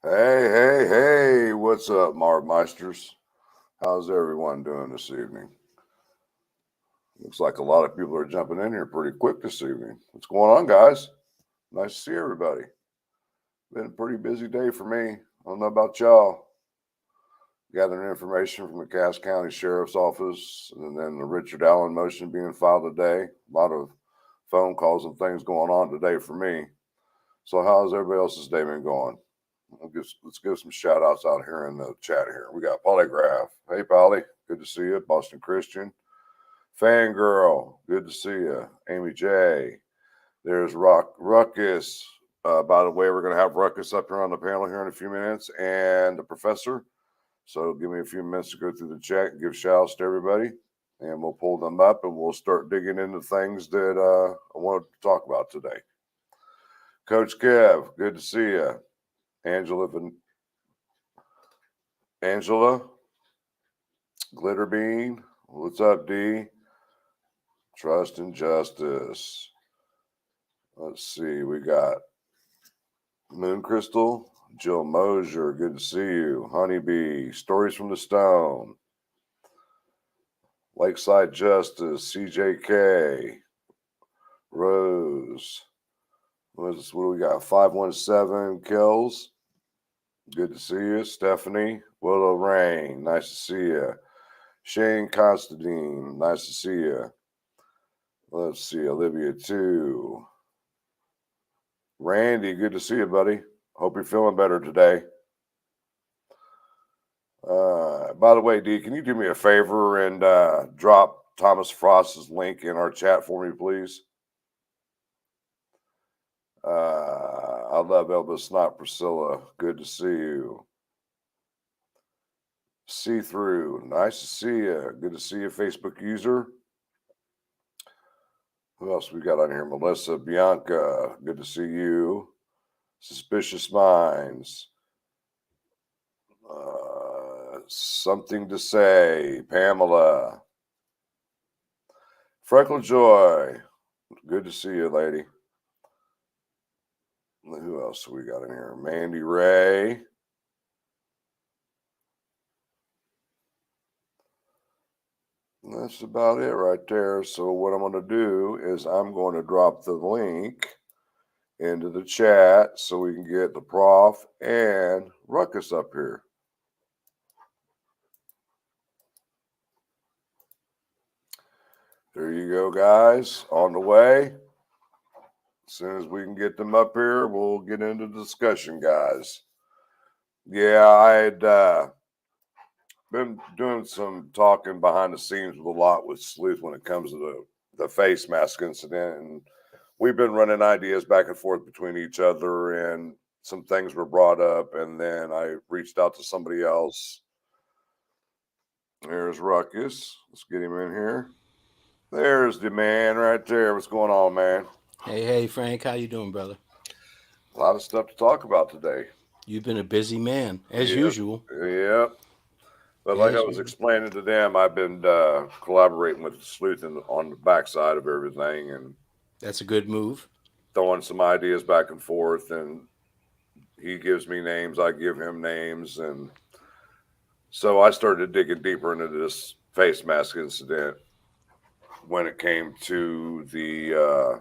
Hey, what's up, Marv Meisters? How's everyone doing this evening? Looks like a lot of people are jumping in here pretty quick this evening. What's going on, guys? Nice to see everybody. Been a pretty busy day for me. I don't know about y'all. Gathering information from the Cass County Sheriff's Office and then the Richard Allen motion being filed today. A lot of phone calls and things going on today for me. So, how's everybody else's day been going? Let's give some shout outs out here in the chat here. We got Polygraph. Hey, Polly. Good to see you. Boston Christian. Fangirl. Good to see you. Amy J. There's Ruckus. By the way, we're going to have Ruckus up here on the panel here in a few minutes and the professor. So give me a few minutes to go through the chat and give shout outs to everybody. And we'll pull them up and we'll start digging into things that I wanted to talk about today. Coach Kev, good to see you. Angela, Glitterbean, what's up, D? Trust and Justice. Let's see, we got Moon Crystal, Jill Mosier, good to see you. Honeybee, Stories from the Stone, Lakeside Justice, CJK, Rose. What do we got? 517 Kills. Good to see you. Stephanie, Willow Rain, nice to see you. Shane Constantine, nice to see you. Let's see, Olivia too. Randy, good to see you, buddy. Hope you're feeling better today. By the way, D, can you do me a favor and drop Thomas Frost's link in our chat for me, please? I love Elvis Snot Priscilla. Good to see you. See through. Nice to see you. Good to see you, Facebook user. Who else we got on here? Melissa, Bianca. Good to see you. Suspicious Minds. Something to say. Pamela. Freckle Joy. Good to see you, lady. Who else we got in here? Mandy Ray. That's about it right there. So what I'm going to do is I'm going to drop the link into the chat so we can get the prof and Ruckus up here. There you go, guys. On the way. As soon as we can get them up here, we'll get into the discussion, guys. Yeah, I had been doing some talking behind the scenes with a lot with Sleuth when it comes to the face mask incident. And we've been running ideas back and forth between each other, and some things were brought up. And then I reached out to somebody else. There's Ruckus. Let's get him in here. There's the man right there. What's going on, man? Hey, Frank, how you doing, brother? A lot of stuff to talk about today. You've been a busy man, as Yep. usual. Yep. But like I As was usual. explaining to them, I've been collaborating with Sleuth on the backside of everything and That's a good move. throwing some ideas back and forth. And he gives me names, I give him names. And so I started digging deeper into this face mask incident when it came to the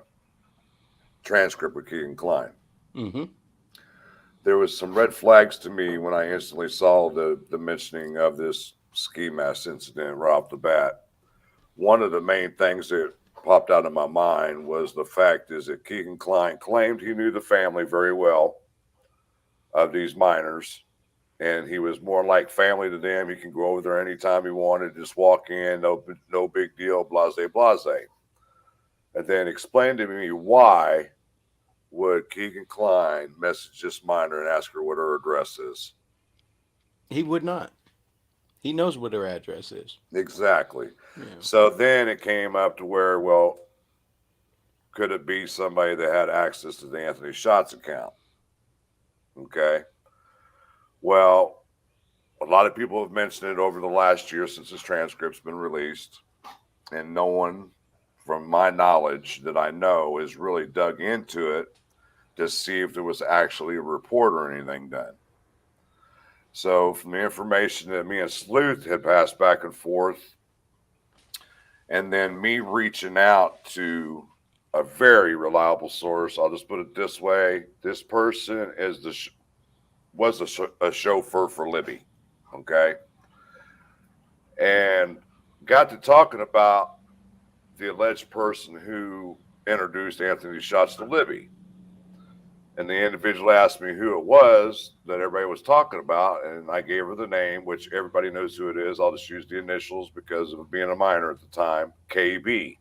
transcript with Keegan Klein. Mm-hmm. There was some red flags to me when I instantly saw the mentioning of this ski mask incident right off the bat. One of the main things that popped out of my mind was the fact is that Keegan Klein claimed he knew the family very well of these minors, and he was more like family to them. He can go over there anytime he wanted, just walk in, no big deal, blase blase. And then explain to me why would Keegan Klein message this minor and ask her what her address is? He would not. He knows what her address is. Exactly. Yeah. So then it came up to where, well, could it be somebody that had access to the Anthony Shots account? Okay. Well, a lot of people have mentioned it over the last year since this transcript's been released, and no one, from my knowledge that I know, has really dug into it to see if there was actually a report or anything done. So from the information that me and Sleuth had passed back and forth, and then me reaching out to a very reliable source, I'll just put it this way: this person is was a chauffeur for Libby, okay, and got to talking about the alleged person who introduced Anthony Shots to Libby. And the individual asked me who it was that everybody was talking about, and I gave her the name, which everybody knows who it is. I'll just use the initials because of being a minor at the time, KB.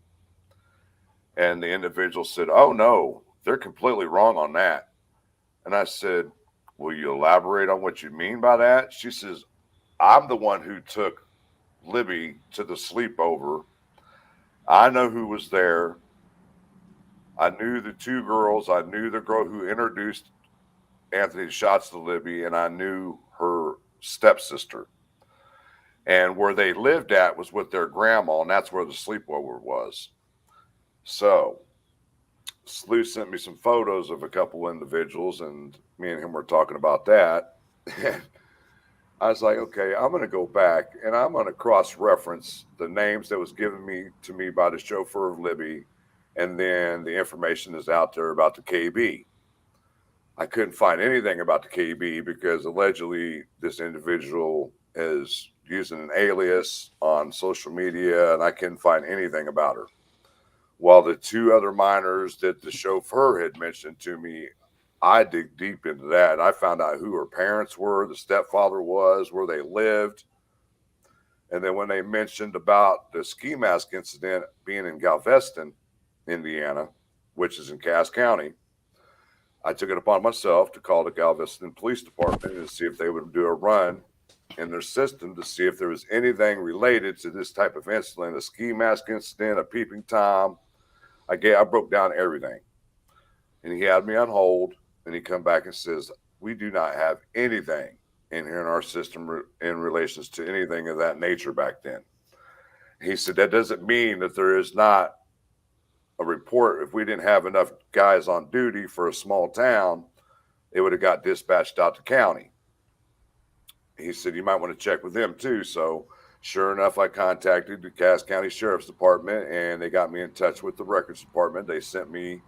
And the individual said, "Oh no, they're completely wrong on that." And I said, "Will you elaborate on what you mean by that?" She says, "I'm the one who took Libby to the sleepover. I know who was there. I knew the two girls. I knew the girl who introduced Anthony Shots to Libby, and I knew her stepsister. And where they lived at was with their grandma, and that's where the sleepover was." So Slew sent me some photos of a couple individuals, and me and him were talking about that. And I was like, okay, I'm going to go back and I'm going to cross-reference the names that was given to me by the chauffeur of Libby, and then the information is out there about the KB. I couldn't find anything about the KB because allegedly this individual is using an alias on social media, and I couldn't find anything about her. While the two other minors that the chauffeur had mentioned to me, I dig deep into that. I found out who her parents were, the stepfather was, where they lived. And then when they mentioned about the ski mask incident being in Galveston, Indiana, which is in Cass County, I took it upon myself to call the Galveston Police Department and see if they would do a run in their system to see if there was anything related to this type of incident, a ski mask incident, a peeping Tom. I broke down everything, and he had me on hold, and he come back and says, "We do not have anything in here in our system in relations to anything of that nature back then." He said, "That doesn't mean that there is not a report. If we didn't have enough guys on duty for a small town, it would have got dispatched out to county." He said, "You might want to check with them too." So sure enough, I contacted the Cass County Sheriff's Department, and they got me in touch with the records department. They sent me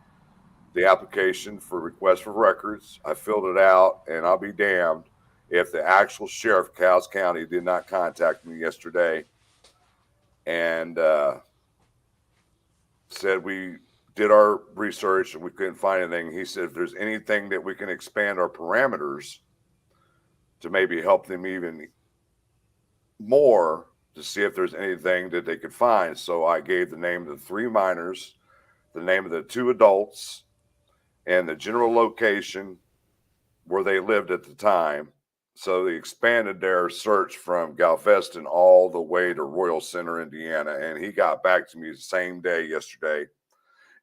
the application for request for records. I filled it out, and I'll be damned if the actual sheriff of Cass County did not contact me yesterday and said we did our research and we couldn't find anything. He said if there's anything that we can expand our parameters to maybe help them even more, to see if there's anything that they could find. So I gave the name of the three minors, the name of the two adults, and the general location where they lived at the time. So they expanded their search from Galveston all the way to Royal Center, Indiana. And he got back to me the same day yesterday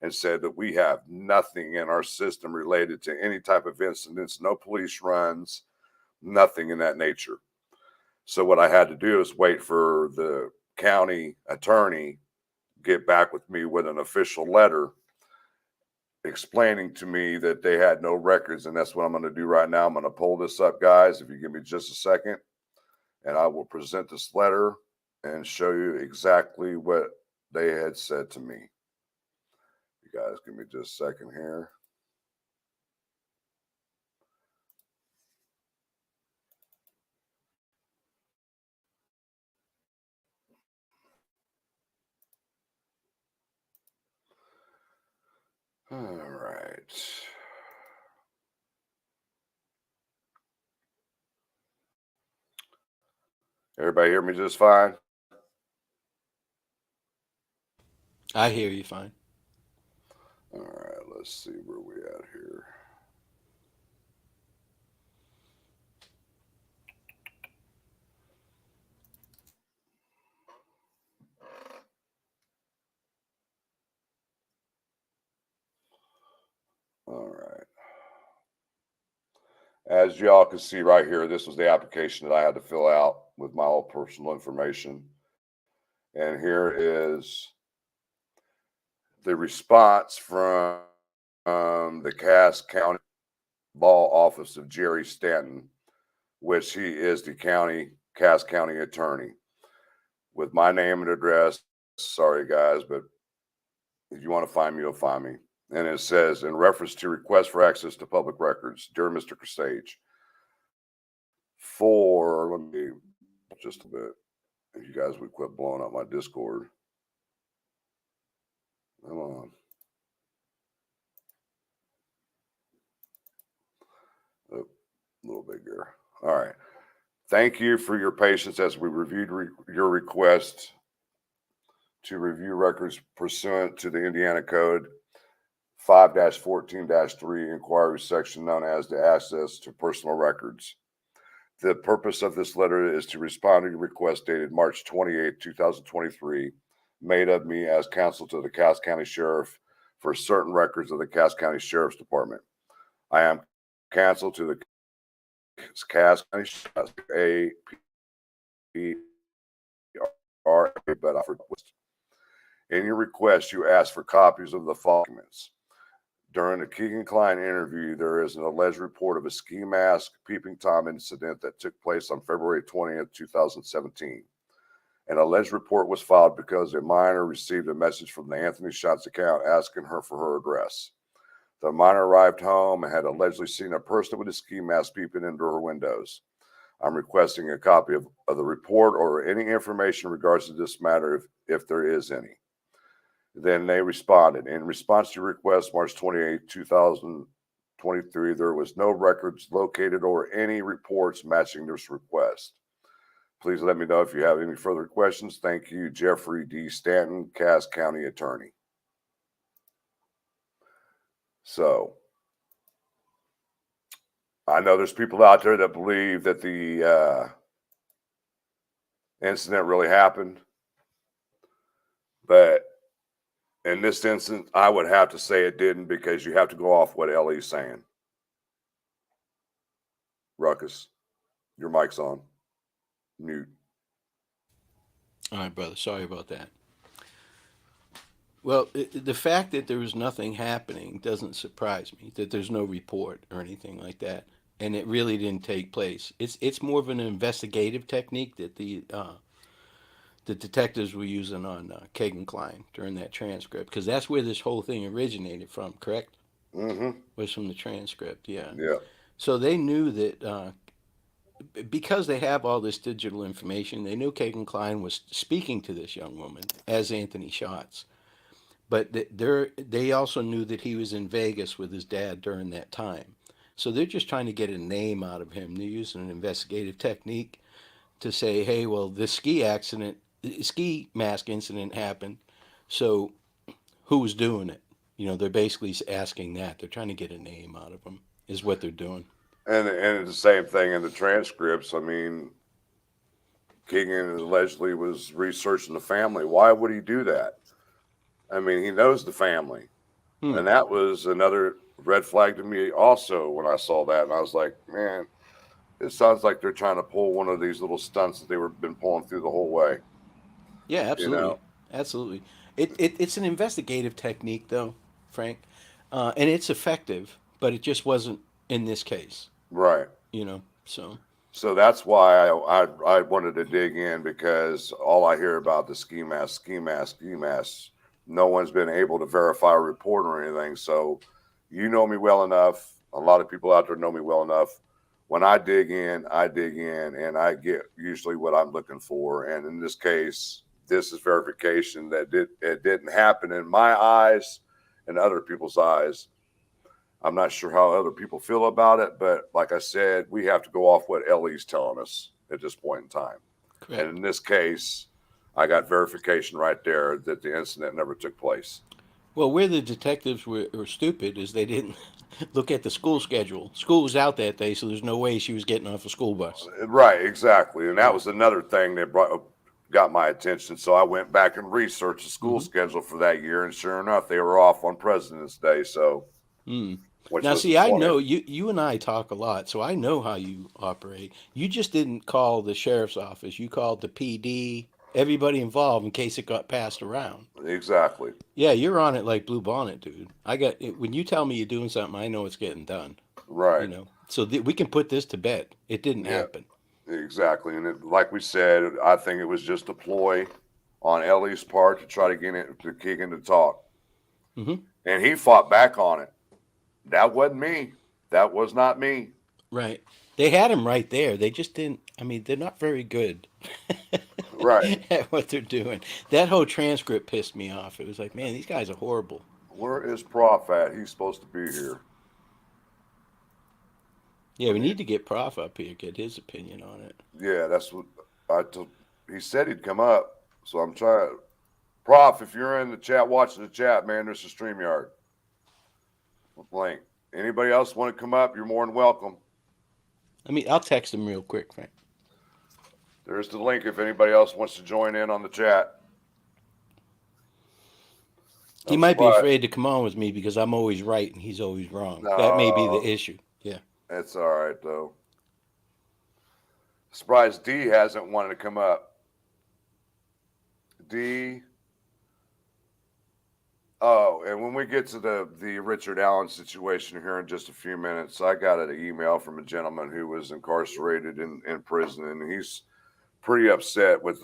and said that we have nothing in our system related to any type of incidents, no police runs, nothing in that nature. So what I had to do is wait for the county attorney to get back with me with an official letter explaining to me that they had no records. And that's what I'm going to do right now. I'm going to pull this up, guys, if you give me just a second, and I will present this letter and show you exactly what they had said to me. You guys give me just a second here. All right. Everybody hear me just fine? I hear you fine. All right, let's see where we at here. All right. As y'all can see right here, this was the application that I had to fill out with my all personal information. And here is the response from the Cass County Ball office of Jerry Stanton which he is the Cass County attorney, with my name and address. Sorry, guys, but if you want to find me, you'll find me. And it says, in reference to request for access to public records, dear Mr. Sage, let me just a bit. If you guys would quit blowing up my Discord. Come on. Oh, a little bigger. All right. Thank you for your patience as we reviewed your request to review records pursuant to the Indiana Code 5-14-3 inquiry section known as the access to personal records. The purpose of this letter is to respond to your request dated March 28, 2023, made of me as counsel to the Cass County Sheriff for certain records of the Cass County Sheriff's Department. I am counsel to the Cass County Sheriff's but I request. In your request, you ask for copies of the following documents. During the Keegan Klein interview, there is an alleged report of a ski mask peeping Tom incident that took place on February 20th, 2017. An alleged report was filed because a minor received a message from the Anthony Shots account asking her for her address. The minor arrived home and had allegedly seen a person with a ski mask peeping into her windows. I'm requesting a copy of the report or any information in regards to this matter if there is any. Then they responded. In response to your request, March 28, 2023, there was no records located or any reports matching this request. Please let me know if you have any further questions. Thank you, Jeffrey D. Stanton, Cass County Attorney. So, I know there's people out there that believe that the incident really happened, but in this instance, I would have to say it didn't because you have to go off what Ellie's saying. Ruckus, your mic's on. Mute. All right, brother. Sorry about that. Well, the fact that there was nothing happening doesn't surprise me. That there's no report or anything like that, and it really didn't take place. It's more of an investigative technique that the detectives were using on Keegan Klein during that transcript, because that's where this whole thing originated from. Correct? Mm-hmm. Was from the transcript. Yeah. Yeah. So they knew that. Because they have all this digital information, they knew Keegan Klein was speaking to this young woman as Anthony Shots. But they also knew that he was in Vegas with his dad during that time. So they're just trying to get a name out of him. They're using an investigative technique to say, hey, well, this ski mask incident happened. So who was doing it? They're basically asking that. They're trying to get a name out of him, is what they're doing. And it's the same thing in the transcripts. I mean, Keegan allegedly was researching the family. Why would he do that? I mean, he knows the family. And that was another red flag to me also when I saw that. And I was like, man, it sounds like they're trying to pull one of these little stunts that been pulling through the whole way. Yeah, absolutely. Absolutely. It's an investigative technique, though, Frank. And it's effective, but it just wasn't in this case. Right. So that's why I wanted to dig in, because all I hear about the ski mask. No one's been able to verify a report or anything. So you know me well enough. A lot of people out there know me well enough. When I dig in and I get usually what I'm looking for. And in this case, this is verification that it didn't happen in my eyes and other people's eyes. I'm not sure how other people feel about it, but like I said, we have to go off what Ellie's telling us at this point in time. correct. And in this case, I got verification right there that the incident never took place. Well, where the detectives were stupid is they didn't look at the school schedule. School was out that day, so there's no way she was getting off a school bus. Right, exactly. And that was another thing that got my attention. So I went back and researched the school schedule for that year, and sure enough, they were off on President's Day. So, Now, see, I know you and I talk a lot, so I know how you operate. You just didn't call the sheriff's office. You called the PD, everybody involved, in case it got passed around. Exactly. Yeah, you're on it like Blue Bonnet, dude. When you tell me you're doing something, I know it's getting done. Right. So we can put this to bed. It didn't Yeah, happen. exactly. And like we said, I think it was just a ploy on Ellie's part to try to get it to kick into talk. Hmm. And he fought back on it. That wasn't me. That was not me. Right. They had him right there. They just didn't. I mean, they're not very good Right. at what they're doing. That whole transcript pissed me off. It was like, man, these guys are horrible. Where is Prof at? He's supposed to be here. Yeah, we need to get Prof up here, get his opinion on it. Yeah, that's what I told. He said he'd come up. So I'm trying. Prof, if you're in the chat, watching the chat, man, there's a StreamYard link. Anybody else want to come up? You're more than welcome. I mean, I'll text him real quick, Frank. There's the link if anybody else wants to join in on the chat. He might be afraid to come on with me because I'm always right and he's always wrong. That may be the issue. Yeah. That's all right, though. Surprised D hasn't wanted to come up. D. Oh, and when we get to the Richard Allen situation here in just a few minutes, I got an email from a gentleman who was incarcerated in prison, and he's pretty upset with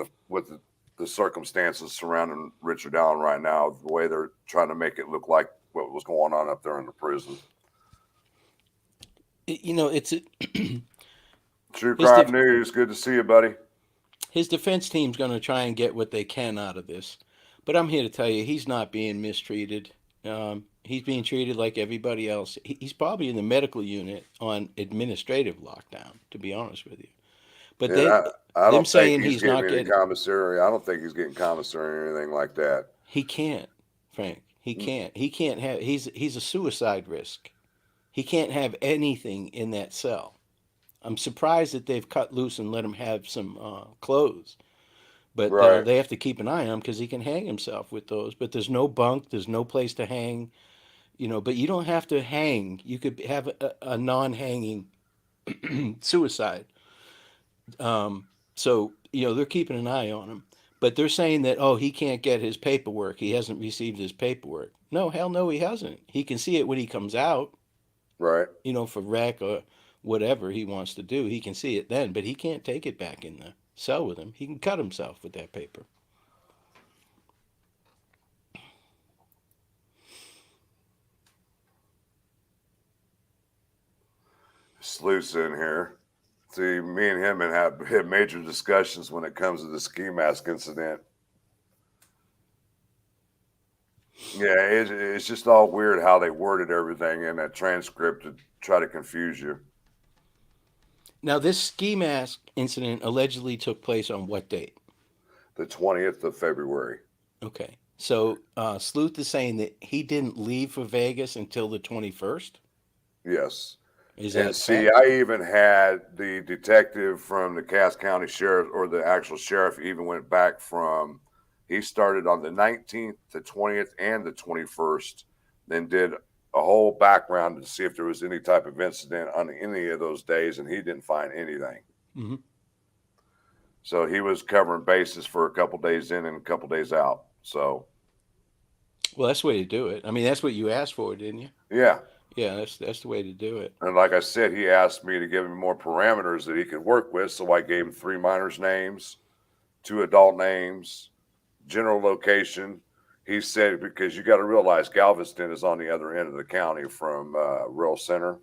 the circumstances surrounding Richard Allen right now, the way they're trying to make it look like what was going on up there in the prison. You know, it's True Crime News. Good to see you, buddy. His defense team's going to try and get what they can out of this. But I'm here to tell you, he's not being mistreated. He's being treated like everybody else. He's probably in the medical unit on administrative lockdown, to be honest with you. But I don't think he's not getting commissary. I don't think he's getting commissary or anything like that. He can't, Frank. He can't. He can't have. He's a suicide risk. He can't have anything in that cell. I'm surprised that they've cut loose and let him have some clothes. But right. They have to keep an eye on him because he can hang himself with those. But there's no bunk. There's no place to hang. You know, but you don't have to hang. You could have a non-hanging suicide. So, you know, they're keeping an eye on him. But they're saying that, oh, he can't get his paperwork. He hasn't received his paperwork. No, hell no, he hasn't. He can see it when he comes out. Right. You know, for rec or whatever he wants to do. He can see it then, but he can't take it back in the cell with him. He can cut himself with that paper. Sleuth's in here. See, me and him have had major discussions when it comes to the ski mask incident. Yeah, it's just all weird how they worded everything in that transcript to try to confuse you. Now, this ski mask incident allegedly took place on what date? The 20th of February. Okay. So Sleuth is saying that he didn't leave for Vegas until the 21st? Yes. Is that see, I even had the detective from the Cass County Sheriff, or the actual sheriff, even went back from, he started on the 19th, the 20th, and the 21st, then did a whole background to see if there was any type of incident on any of those days, and he didn't find anything. Mm-hmm. So he was covering bases for a couple days in and a couple days out. So, well, that's the way to do it. I mean, that's what you asked for, didn't you? Yeah. Yeah, that's the way to do it. And like I said, he asked me to give him more parameters that he could work with. So I gave him 3 minors' names, 2 adult names, general location. He said, because you got to realize Galveston is on the other end of the county from Rural Center.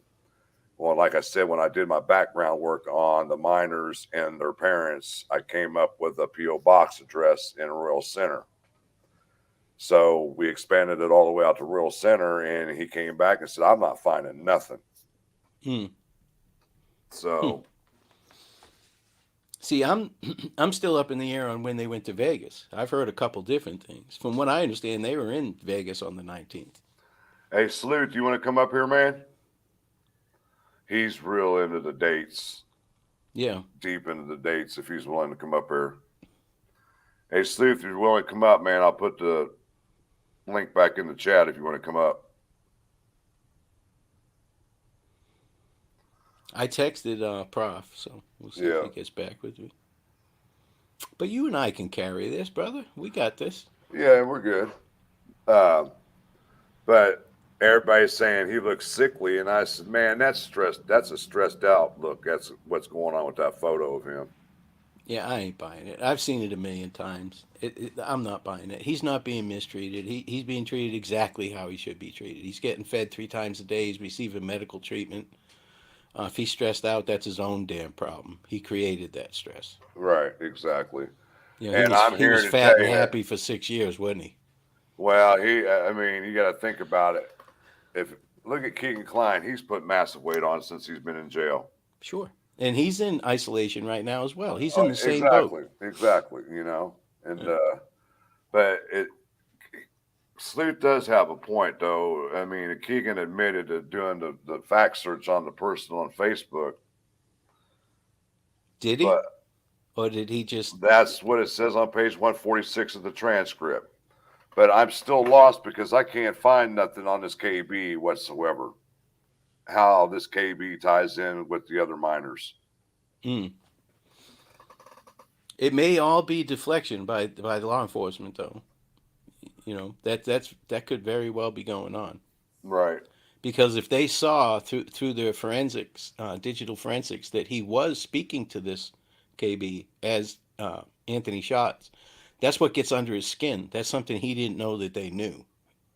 Well, like I said, when I did my background work on the minors and their parents, I came up with a P.O. box address in Rural Center. So we expanded it all the way out to Rural Center, and he came back and said, I'm not finding nothing. So. See, I'm still up in the air on when they went to Vegas. I've heard a couple different things. From what I understand, they were in Vegas on the 19th. Hey, Sleuth, you want to come up here, man? He's real into the dates. Yeah. Deep into the dates if he's willing to come up here. Hey, Sleuth, if you're willing to come up, man, I'll put the link back in the chat if you want to come up. I texted Prof, so we'll see if he gets back with me. But you and I can carry this, brother. We got this. Yeah, we're good. But everybody's saying he looks sickly, and I said, "Man, that's stressed. That's a stressed out look. That's what's going on with that photo of him." Yeah, I ain't buying it. I've seen it a million times. I'm not buying it. He's not being mistreated. He's being treated exactly how he should be treated. He's getting fed 3 times a day. He's receiving medical treatment. If he's stressed out, that's his own damn problem. He created that stress. Right, exactly. You know, And I'm he here was to tell fat and you that. happy for 6 years, wasn't he? Well, I mean, you got to think about it. If look at Keegan Klein, he's put massive weight on since he's been in jail. Sure. And he's in isolation right now as well. He's in the same boat. Exactly, exactly. You know, and Yeah. but it Sleuth does have a point, though. I mean, Keegan admitted to doing the fact search on the person on Facebook, Did he? but Or did he just. that's what it says on page 146 of the transcript. But I'm still lost because I can't find nothing on this KB whatsoever. How this KB ties in with the other miners. Mm. It may all be deflection by law enforcement, though. You know that could very well be going on. Right. Because if they saw through their forensics, digital forensics, that he was speaking to this KB as Anthony Shots, that's what gets under his skin. That's something he didn't know that they knew.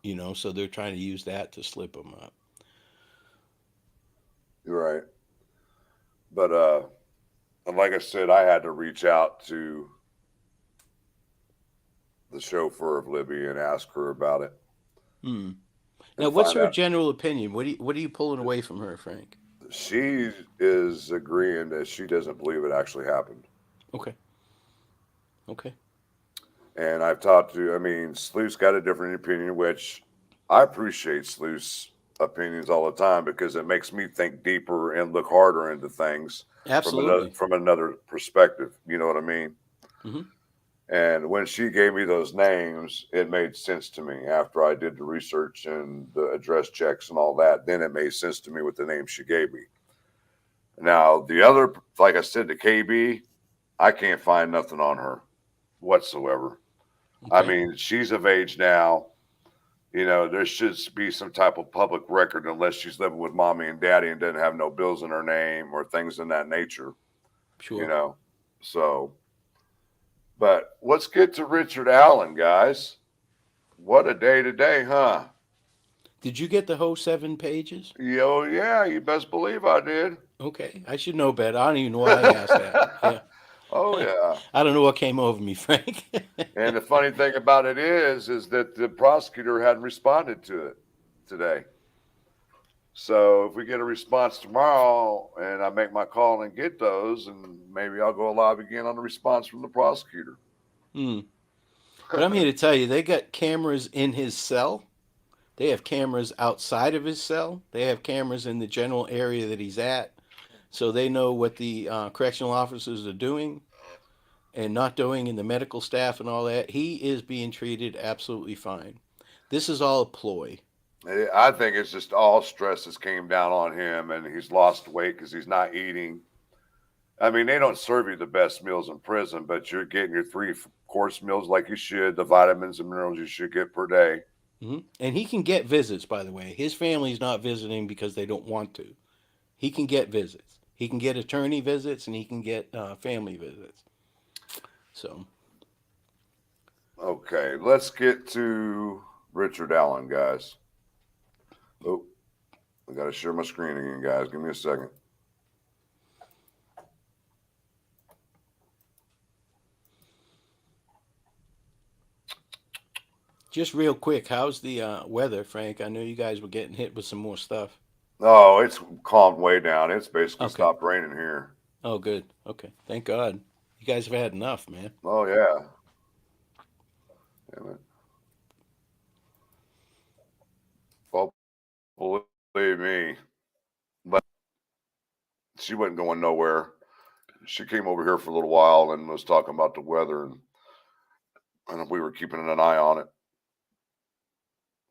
You know, so they're trying to use that to slip him up. You're right. But and like I said, I had to reach out to the chauffeur of Libby and ask her about it Hmm. Now, and what's find her out. general opinion? What are you pulling away from her, Frank? She is agreeing that she doesn't believe it actually happened. Okay. Okay. And I've talked to, I mean, Sleuth's got a different opinion, which I appreciate Sleuth's opinions all the time because it makes me think deeper and look harder into things Absolutely. from another perspective. You know what I mean? Hmm. And when she gave me those names, it made sense to me after I did the research and the address checks and all that. Then it made sense to me with the names she gave me. Now, the other, like I said, the KB, I can't find nothing on her whatsoever. I Okay. mean, she's of age now. You know, there should be some type of public record unless she's living with mommy and daddy and doesn't have no bills in her name or things in that nature, you Sure. know. So, but let's get to Richard Allen, guys. What a day today, huh? Did you get the whole 7 pages? Yo, yeah, you best believe I did. Okay. I should know better. I don't even know why I asked that. Yeah. Oh, yeah. I don't know what came over me, Frank. And the funny thing about it is that the prosecutor hadn't responded to it today. So if we get a response tomorrow and I make my call and get those, and maybe I'll go live again on the response from the prosecutor. Hmm. But I'm here to tell you, they got cameras in his cell. They have cameras outside of his cell. They have cameras in the general area that he's at. So they know what the correctional officers are doing and not doing, and the medical staff and all that. He is being treated absolutely fine. This is all a ploy. I think it's just all stress that's came down on him, and he's lost weight because he's not eating. I mean, they don't serve you the best meals in prison, but you're getting your 3 course meals like you should, the vitamins and minerals you should get per day. And he can get visits, by the way. His family's not visiting because they don't want to. He can get visits. He can get attorney visits and he can get family visits. So, Okay, let's get to Richard Allen, guys. Oh, I got to share my screen again, guys. Give me a second. just real quick, how's the weather, Frank? I know you guys were getting hit with some more stuff. Oh, it's calmed way down. It's basically Okay. stopped raining here. Oh, good. Okay. Thank God. You guys have had enough, man. Oh, yeah. Damn it. Well, believe me, but she wasn't going nowhere. She came over here for a little while and was talking about the weather, and we were keeping an eye on it.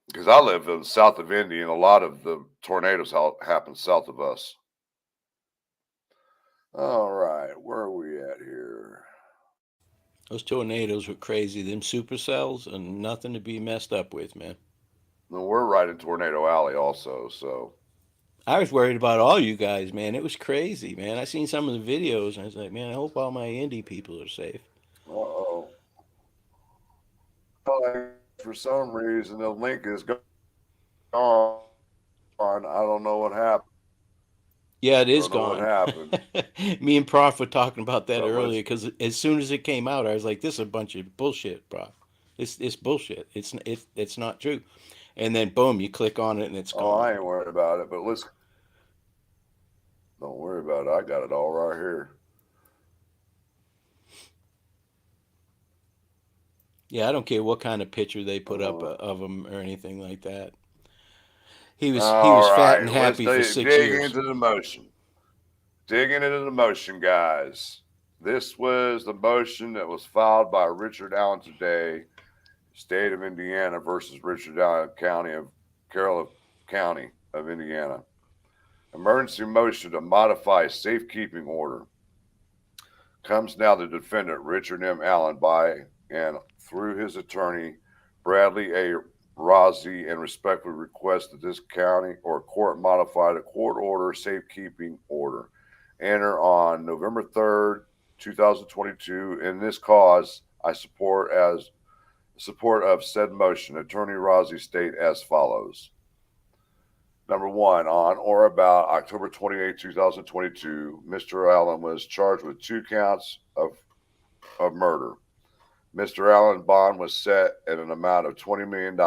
Because I live in south of Indy, and a lot of the tornadoes happen south of us. All right, where are we at here? Those tornadoes were crazy. Them supercells are nothing to be messed up with, man. And we're right in Tornado Alley also. So, I was worried about all you guys, man. It was crazy, man. I seen some of the videos and I was like, man, I hope all my indie people are safe. uh-oh. Like, for some reason, the link is gone. I don't know what happened. Yeah, it I is don't know what gone. happened. Me and Prof were talking about that But earlier let's, because as soon as it came out, I was like, "This is a bunch of bullshit, Prof. It's bullshit. It's not true." And then boom, you click on it and it's oh, I gone. ain't worried about it. But don't worry about it. I got it all right here. Yeah, I don't care what kind of picture they put up Uh, of him or anything like that. He all was fat right. and Let's happy for six dig years. into the motion. Digging into the motion, guys. This was the motion that was filed by Richard Allen today, state of Indiana versus Richard Allen County of Carroll County of Indiana. Emergency motion to modify safekeeping order. Comes now the defendant, Richard M. Allen, by and through his attorney, Bradley A. Rossi, and respectfully request that this county or court modify the court order safekeeping order. Enter on November 3rd, 2022. In this cause, I support of said motion. Attorney Rossi state as follows. Number one, on or about October 28, 2022, Mr. Allen was charged with 2 counts of murder. Mr. Allen's bond was set at an amount of $20 million.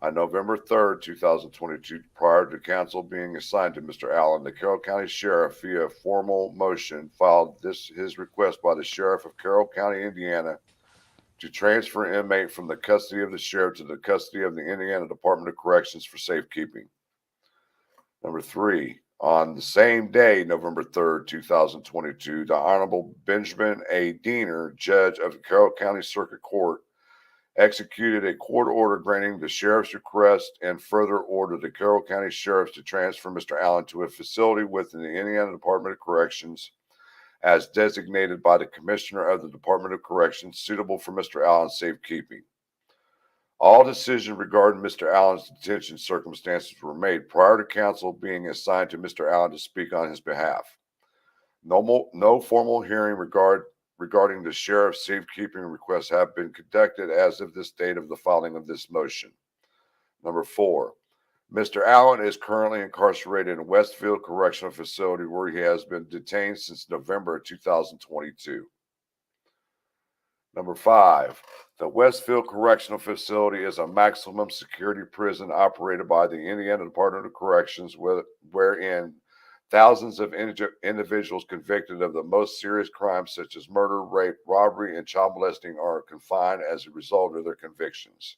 On November 3rd, 2022, prior to counsel being assigned to Mr. Allen, the Carroll County Sheriff, via formal motion, filed his request by the Sheriff of Carroll County, Indiana, to transfer an inmate from the custody of the Sheriff to the custody of the Indiana Department of Corrections for safekeeping. Number three, on the same day, November 3rd, 2022, the Honorable Benjamin A. Diener, Judge of the Carroll County Circuit Court, executed a court order granting the sheriff's request and further ordered the Carroll County Sheriff to transfer Mr. Allen to a facility within the Indiana Department of Corrections as designated by the Commissioner of the Department of Corrections suitable for Mr. Allen's safekeeping. All decisions regarding Mr. Allen's detention circumstances were made prior to counsel being assigned to Mr. Allen to speak on his behalf. No formal hearing regarding the sheriff's safekeeping requests have been conducted as of this date of the filing of this motion. Number four, Mr. Allen is currently incarcerated in Westfield Correctional Facility where he has been detained since November of 2022. Number five, the Westfield Correctional Facility is a maximum security prison operated by the Indiana Department of Corrections, wherein thousands of individuals convicted of the most serious crimes such as murder, rape, robbery, and child molesting are confined as a result of their convictions.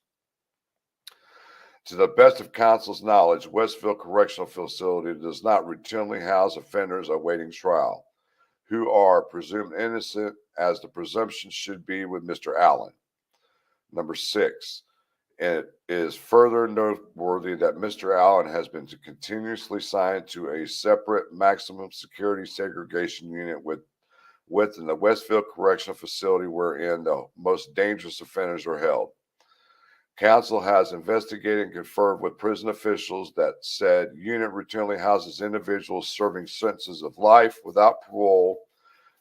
To the best of counsel's knowledge, Westfield Correctional Facility does not routinely house offenders awaiting trial who are presumed innocent, as the presumption should be with Mr. Allen. Number six, it is further noteworthy that Mr. Allen has been continuously assigned to a separate maximum security segregation unit within the Westfield Correctional Facility wherein the most dangerous offenders are held. Council has investigated and confirmed with prison officials that said unit routinely houses individuals serving sentences of life without parole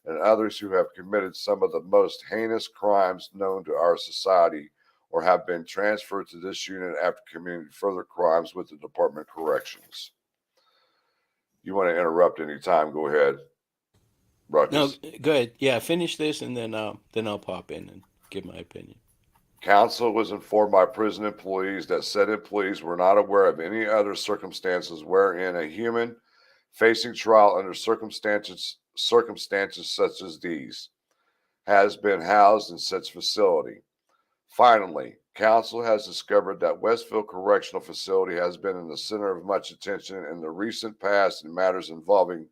and others who have committed some of the most heinous crimes known to our society or have been transferred to this unit after committing further crimes with the Department of Corrections. You want to interrupt any time, go ahead, No, Ruckus. go ahead. Yeah, finish this and then I'll pop in and give my opinion. Council was informed by prison employees that said employees were not aware of any other circumstances wherein a human facing trial under circumstances such as these has been housed in such facility. Finally, council has discovered that Westfield Correctional Facility has been in the center of much attention in the recent past in matters involving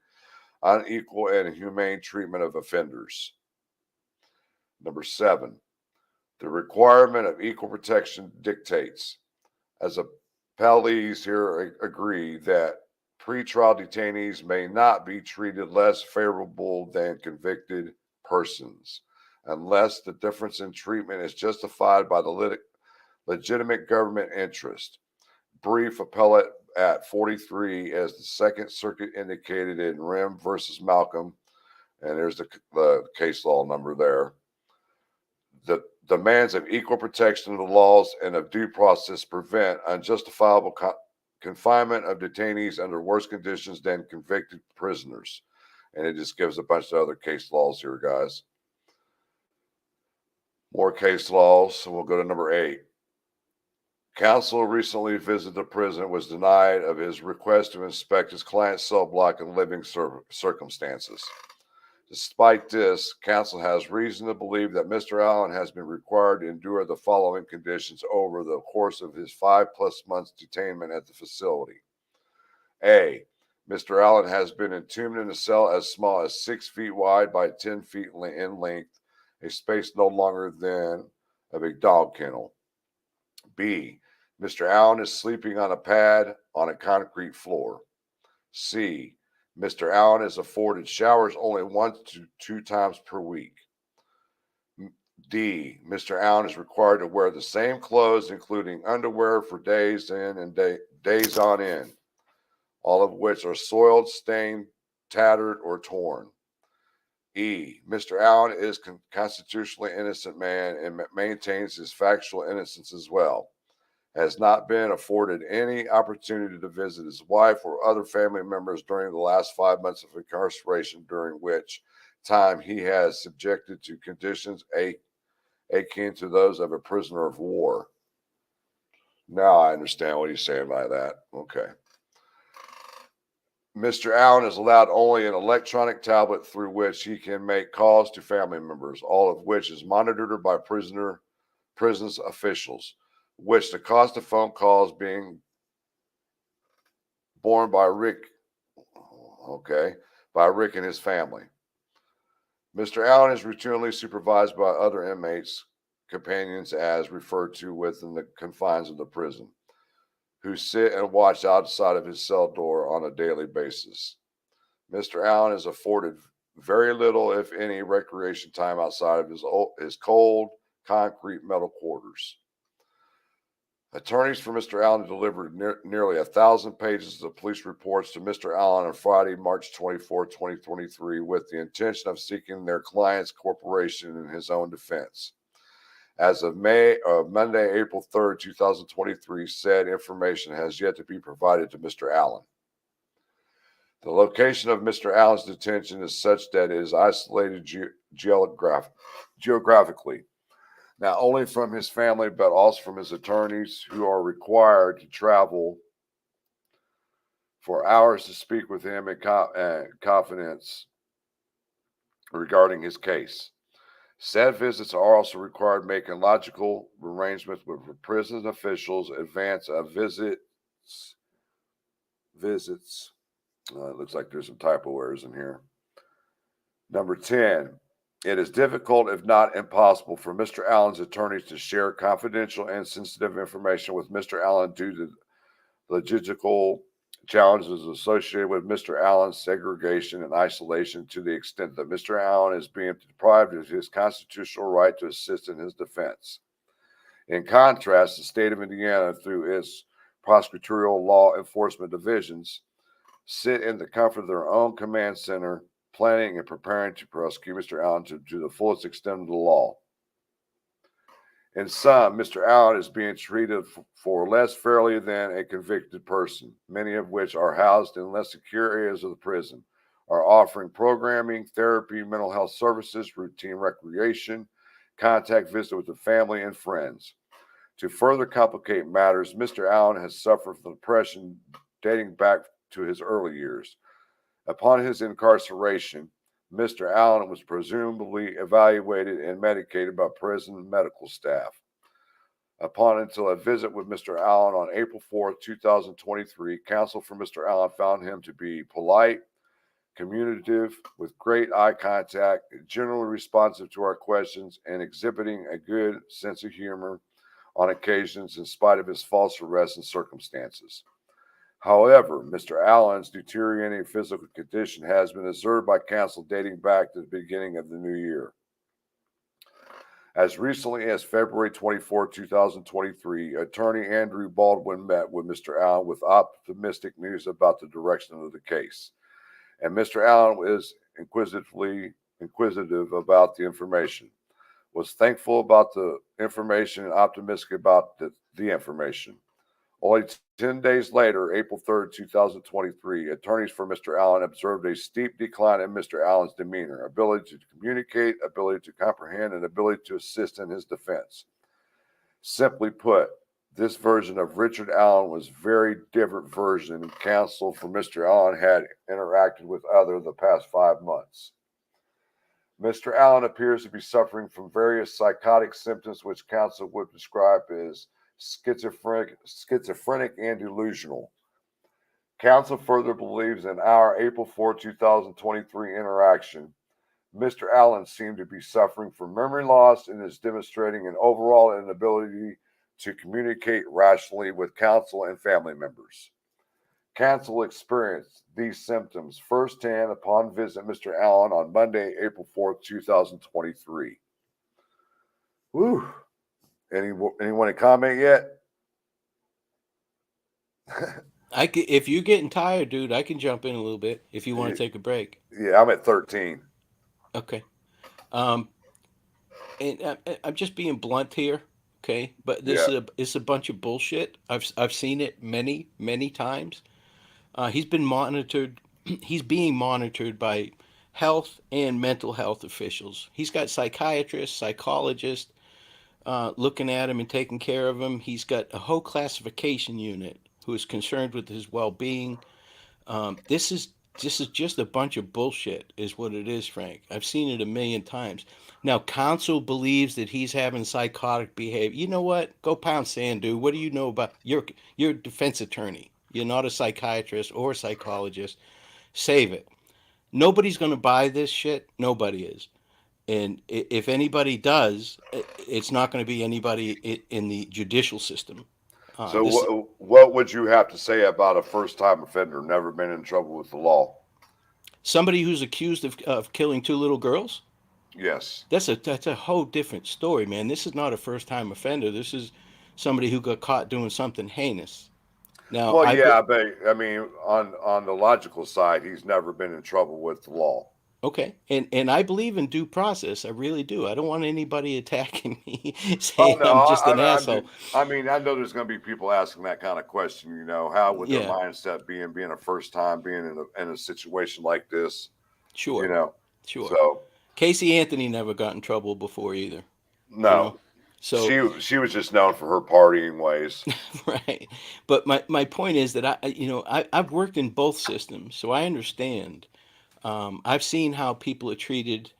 unequal and inhumane treatment of offenders. Number seven, the requirement of equal protection dictates, as appellees here agree, that pretrial detainees may not be treated less favorable than convicted persons, unless the difference in treatment is justified by the legitimate government interest. Brief appellate at 43, as the Second Circuit indicated in Rim versus Malcolm, and there's the case law number there. The demands of equal protection of the laws and of due process prevent unjustifiable confinement of detainees under worse conditions than convicted prisoners. And it just gives a bunch of other case laws here, guys. More case laws. So we'll go to number 8. Counsel recently visited the prison, was denied of his request to inspect his client's cell block and living circumstances. Despite this, counsel has reason to believe that Mr. Allen has been required to endure the following conditions over the course of his 5+ months detainment at the facility. A. Mr. Allen has been entombed in a cell as small as 6 feet wide by 10 feet in length, a space no longer than of a dog kennel. B. Mr. Allen is sleeping on a pad on a concrete floor. C. Mr. Allen is afforded showers only 1 to 2 times per week. D. Mr. Allen is required to wear the same clothes, including underwear, for days in and days on end, all of which are soiled, stained, tattered, or torn. E. Mr. Allen is a constitutionally innocent man and maintains his factual innocence as well. Has not been afforded any opportunity to visit his wife or other family members during the last 5 months of incarceration, during which time he has subjected to conditions akin to those of a prisoner of war. Now I understand what he's saying by that. Okay. Mr. Allen is allowed only an electronic tablet through which he can make calls to family members, all of which is monitored by prison's officials, which the cost of phone calls being borne by Rick and his family. Mr. Allen is routinely supervised by other inmates, companions as referred to within the confines of the prison, who sit and watch outside of his cell door on a daily basis. Mr. Allen is afforded very little, if any, recreation time outside of his cold, concrete metal quarters. Attorneys for Mr. Allen delivered nearly 1,000 pages of police reports to Mr. Allen on Friday, March 24, 2023, with the intention of seeking their client's cooperation in his own defense. As of Monday, April 3rd, 2023, said information has yet to be provided to Mr. Allen. The location of Mr. Allen's detention is such that it is isolated geographically, not only from his family, but also from his attorneys, who are required to travel for hours to speak with him in confidence regarding his case. Said visits are also required, making logical arrangements with prison officials in advance of visits. It looks like there's some typo errors in here. Number 10. It is difficult, if not impossible, for Mr. Allen's attorneys to share confidential and sensitive information with Mr. Allen due to logistical challenges associated with Mr. Allen's segregation and isolation, to the extent that Mr. Allen is being deprived of his constitutional right to assist in his defense. In contrast, the state of Indiana, through its prosecutorial law enforcement divisions, sit in the comfort of their own command center, planning and preparing to prosecute Mr. Allen to the fullest extent of the law. In sum, Mr. Allen is being treated for less fairly than a convicted person, many of which are housed in less secure areas of the prison, are offering programming, therapy, mental health services, routine recreation, contact visit with the family and friends. To further complicate matters, Mr. Allen has suffered from depression dating back to his early years. Upon his incarceration, Mr. Allen was presumably evaluated and medicated by prison medical staff. Until a visit with Mr. Allen on April 4, 2023, counsel for Mr. Allen found him to be polite, communicative, with great eye contact, generally responsive to our questions, and exhibiting a good sense of humor on occasions in spite of his false arrest and circumstances. However, Mr. Allen's deteriorating physical condition has been observed by counsel dating back to the beginning of the new year. As recently as February 24, 2023, attorney Andrew Baldwin met with Mr. Allen with optimistic news about the direction of the case. And Mr. Allen is inquisitive about the information, was thankful about the information and optimistic about the information. Only 10 days later, April 3rd, 2023, attorneys for Mr. Allen observed a steep decline in Mr. Allen's demeanor, ability to communicate, ability to comprehend, and ability to assist in his defense. Simply put, this version of Richard Allen was very different version counsel for Mr. Allen had interacted with other the past 5 months. Mr. Allen appears to be suffering from various psychotic symptoms which counsel would describe as schizophrenic and delusional. Counsel further believes in our April 4, 2023 interaction, Mr. Allen seemed to be suffering from memory loss and is demonstrating an overall inability to communicate rationally with counsel and family members. Counsel experienced these symptoms firsthand upon visit Mr. Allen on Monday, April 4th, 2023. Whew. Anyone to comment yet? If you're getting tired, dude, I can jump in a little bit if you want to take a break. Yeah, I'm at 13. Okay. And I'm just being blunt here, okay? But this is a bunch of bullshit. I've seen it many times. He's been monitored. He's being monitored by health and mental health officials. He's got psychiatrists, psychologists looking at him and taking care of him. He's got a whole classification unit who is concerned with his well-being. This is just a bunch of bullshit, is what it is, Frank. I've seen it a million times. Now, counsel believes that he's having psychotic behavior. You know what? Go pound sand, dude. What do you know about? You're a defense attorney. You're not a psychiatrist or a psychologist. Save it. Nobody's going to buy this shit. Nobody is. And if anybody does, it's not going to be anybody in the judicial system. So what would you have to say about a first-time offender, never been in trouble with the law? Somebody who's accused of killing 2 little girls? Yes. That's a whole different story, man. This is not a first-time offender. This is somebody who got caught doing something heinous. Now, Well, yeah, but I mean, on the logical side, he's never been in trouble with the law. okay, and I believe in due process. I really do. I don't want anybody attacking me Oh saying no, I'm just an asshole. I mean, I know there's going to be people asking that kind of question. You know, how would their Yeah, mindset be in being a first time, being in a situation like this? You sure, know, sure. so Casey Anthony never got in trouble before either. You no, know, so she was just known for her partying ways. right. But my point is that I've worked in both systems, so I understand. I've seen how people are treated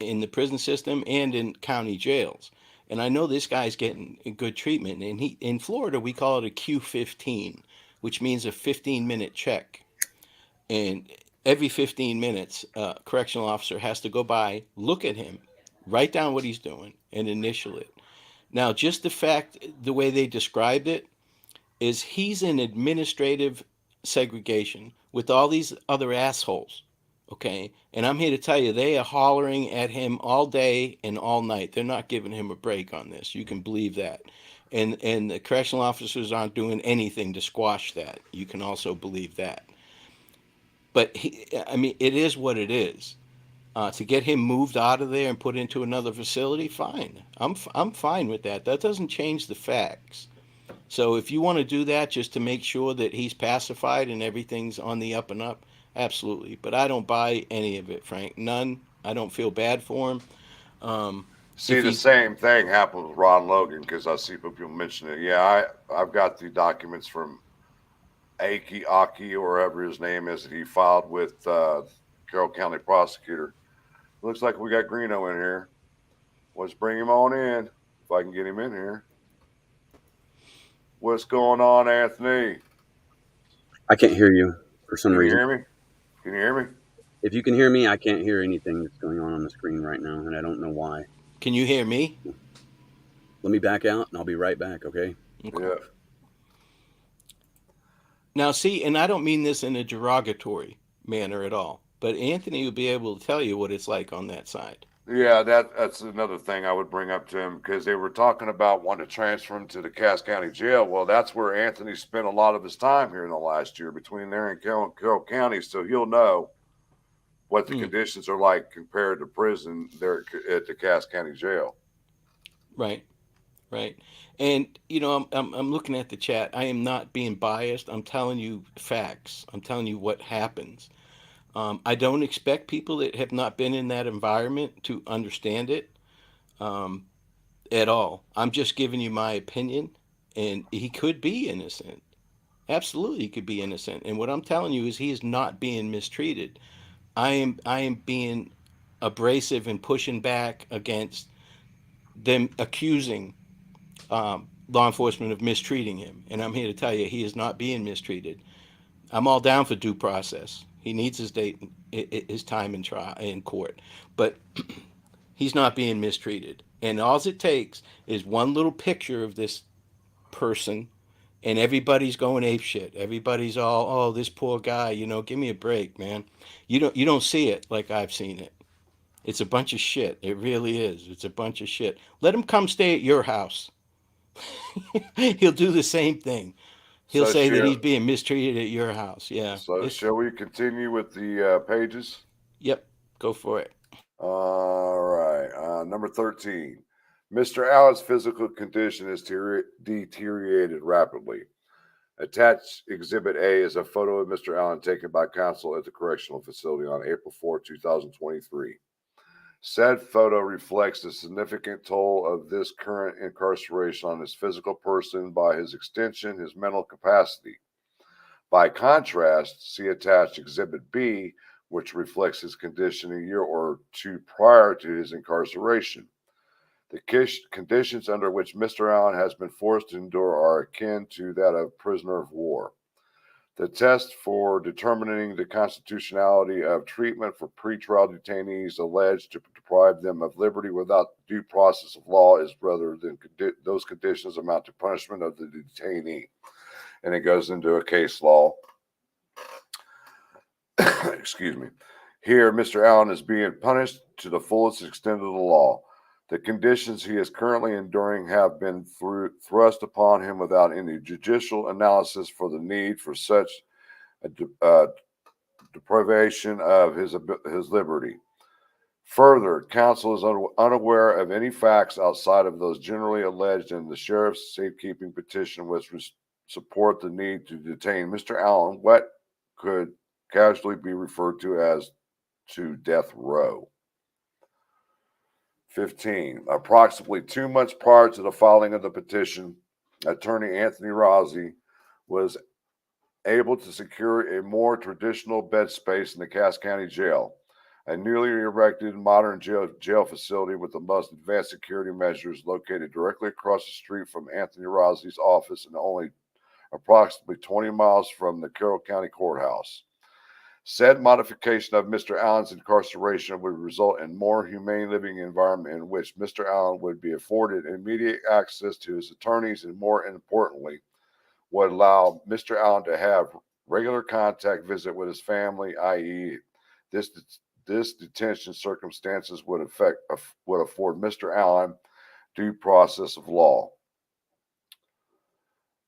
in the prison system and in county jails, and I know this guy's getting good treatment. And he in Florida we call it a Q15, which means a 15-minute check. And every 15 minutes, a correctional officer has to go by, look at him, write down what he's doing, and initial it. Now, just the fact, the way they described it, is he's in administrative segregation with all these other assholes. Okay. And I'm here to tell you, they are hollering at him all day and all night. They're not giving him a break on this. You can believe that. And the correctional officers aren't doing anything to squash that. You can also believe that. But I mean, it is what it is. To get him moved out of there and put into another facility, fine. I'm fine with that. That doesn't change the facts. So if you want to do that just to make sure that he's pacified and everything's on the up and up, absolutely. But I don't buy any of it, Frank. None. I don't feel bad for him. See, the same thing happened with Ron Logan because I see people mention it. Yeah, I've got the documents from Aki, or whatever his name is, that he filed with Carroll County prosecutor. Looks like we got Greeno in here. Let's bring him on in if I can get him in here. What's going on, Anthony? I can't hear you for some Can you reason. hear me? Can you hear me? If you can hear me, I can't hear anything that's going on the screen right now, and I don't know why. Can you hear me? Let me back out, and I'll be right back, okay? Okay. Yeah. Now, see, and I don't mean this in a derogatory manner at all, but Anthony will be able to tell you what it's like on that side. Yeah, that's another thing I would bring up to him because they were talking about wanting to transfer him to the Cass County Jail. Well, that's where Anthony spent a lot of his time here in the last year between there and Carroll County, so he'll know what the Mm, conditions are like compared to prison there at the Cass County Jail. right, right. And I'm looking at the chat. I am not being biased. I'm telling you facts. I'm telling you what happens. I don't expect people that have not been in that environment to understand it um, at all. I'm just giving you my opinion, and he could be innocent. Absolutely, he could be innocent. And what I'm telling you is he is not being mistreated. I am being abrasive and pushing back against them accusing law enforcement of mistreating him. And I'm here to tell you he is not being mistreated. I'm all down for due process. He needs his date, his time in trial in court, but he's not being mistreated. And all it takes is one little picture of this person, and everybody's going ape shit. Everybody's all, oh, this poor guy. Give me a break, man. You don't see it like I've seen it. It's a bunch of shit. It really is. It's a bunch of shit. Let him come stay at your house. He'll do the same thing. He'll So say that shall he's being mistreated at your house. Yeah. so It's shall we continue with the pages? Yep. Go for it. All right. Number 13. Mr. Allen's physical condition is deteriorated rapidly. Attached Exhibit A is a photo of Mr. Allen taken by counsel at the correctional facility on April 4, 2023. Said photo reflects the significant toll of this current incarceration on his physical person, by his extension, his mental capacity. By contrast, see attached Exhibit B, which reflects his condition a year or two prior to his incarceration. The conditions under which Mr. Allen has been forced to endure are akin to that of prisoner of war. The test for determining the constitutionality of treatment for pretrial detainees alleged to deprive them of liberty without due process of law is whether those conditions amount to punishment of the detainee. And it goes into a case law. Excuse me. Here, Mr. Allen is being punished to the fullest extent of the law. The conditions he is currently enduring have been thrust upon him without any judicial analysis for the need for such a deprivation of his liberty. Further, counsel is unaware of any facts outside of those generally alleged in the sheriff's safekeeping petition which support the need to detain Mr. Allen, what could casually be referred to as to death row. 15. Approximately 2 months prior to the filing of the petition, attorney Anthony Rossi was able to secure a more traditional bed space in the Cass County Jail, a newly erected modern jail facility with the most advanced security measures, located directly across the street from Anthony Rossi's office and only approximately 20 miles from the Carroll County Courthouse. Said modification of Mr. Allen's incarceration would result in more humane living environment in which Mr. Allen would be afforded immediate access to his attorneys and, more importantly, would allow Mr. Allen to have regular contact visit with his family, i.e., this detention circumstances would afford Mr. Allen due process of law.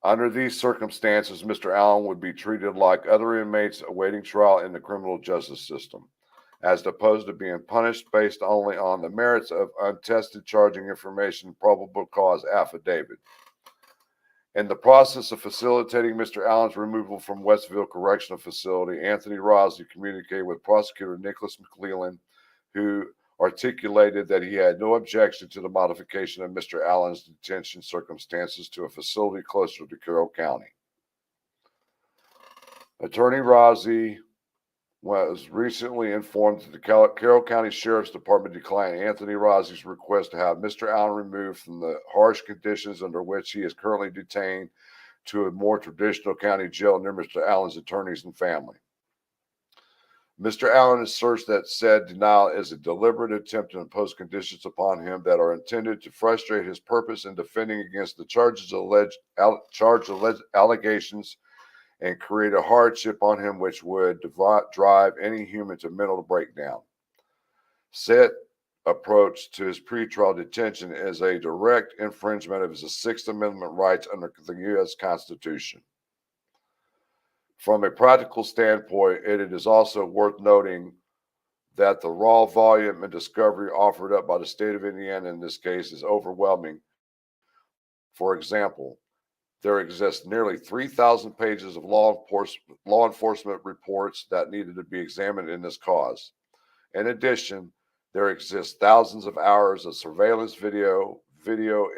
Under these circumstances, Mr. Allen would be treated like other inmates awaiting trial in the criminal justice system, as opposed to being punished based only on the merits of untested charging information, probable cause affidavit. In the process of facilitating Mr. Allen's removal from Westville Correctional Facility, Anthony Rossi communicated with Prosecutor Nicholas McClellan, who articulated that he had no objection to the modification of Mr. Allen's detention circumstances to a facility closer to Carroll County. Attorney Rossi was recently informed that the Carroll County Sheriff's Department declined Anthony Rossi's request to have Mr. Allen removed from the harsh conditions under which he is currently detained to a more traditional county jail near Mr. Allen's attorneys and family. Mr. Allen asserts that said denial is a deliberate attempt to impose conditions upon him that are intended to frustrate his purpose in defending against the alleged allegations and create a hardship on him which would drive any human to mental breakdown. Said approach to his pretrial detention is a direct infringement of his Sixth Amendment rights under the U.S. Constitution. From a practical standpoint, it is also worth noting that the raw volume and discovery offered up by the state of Indiana in this case is overwhelming. For example, there exists nearly 3,000 pages of law enforcement reports that needed to be examined in this cause. In addition, there exists thousands of hours of surveillance video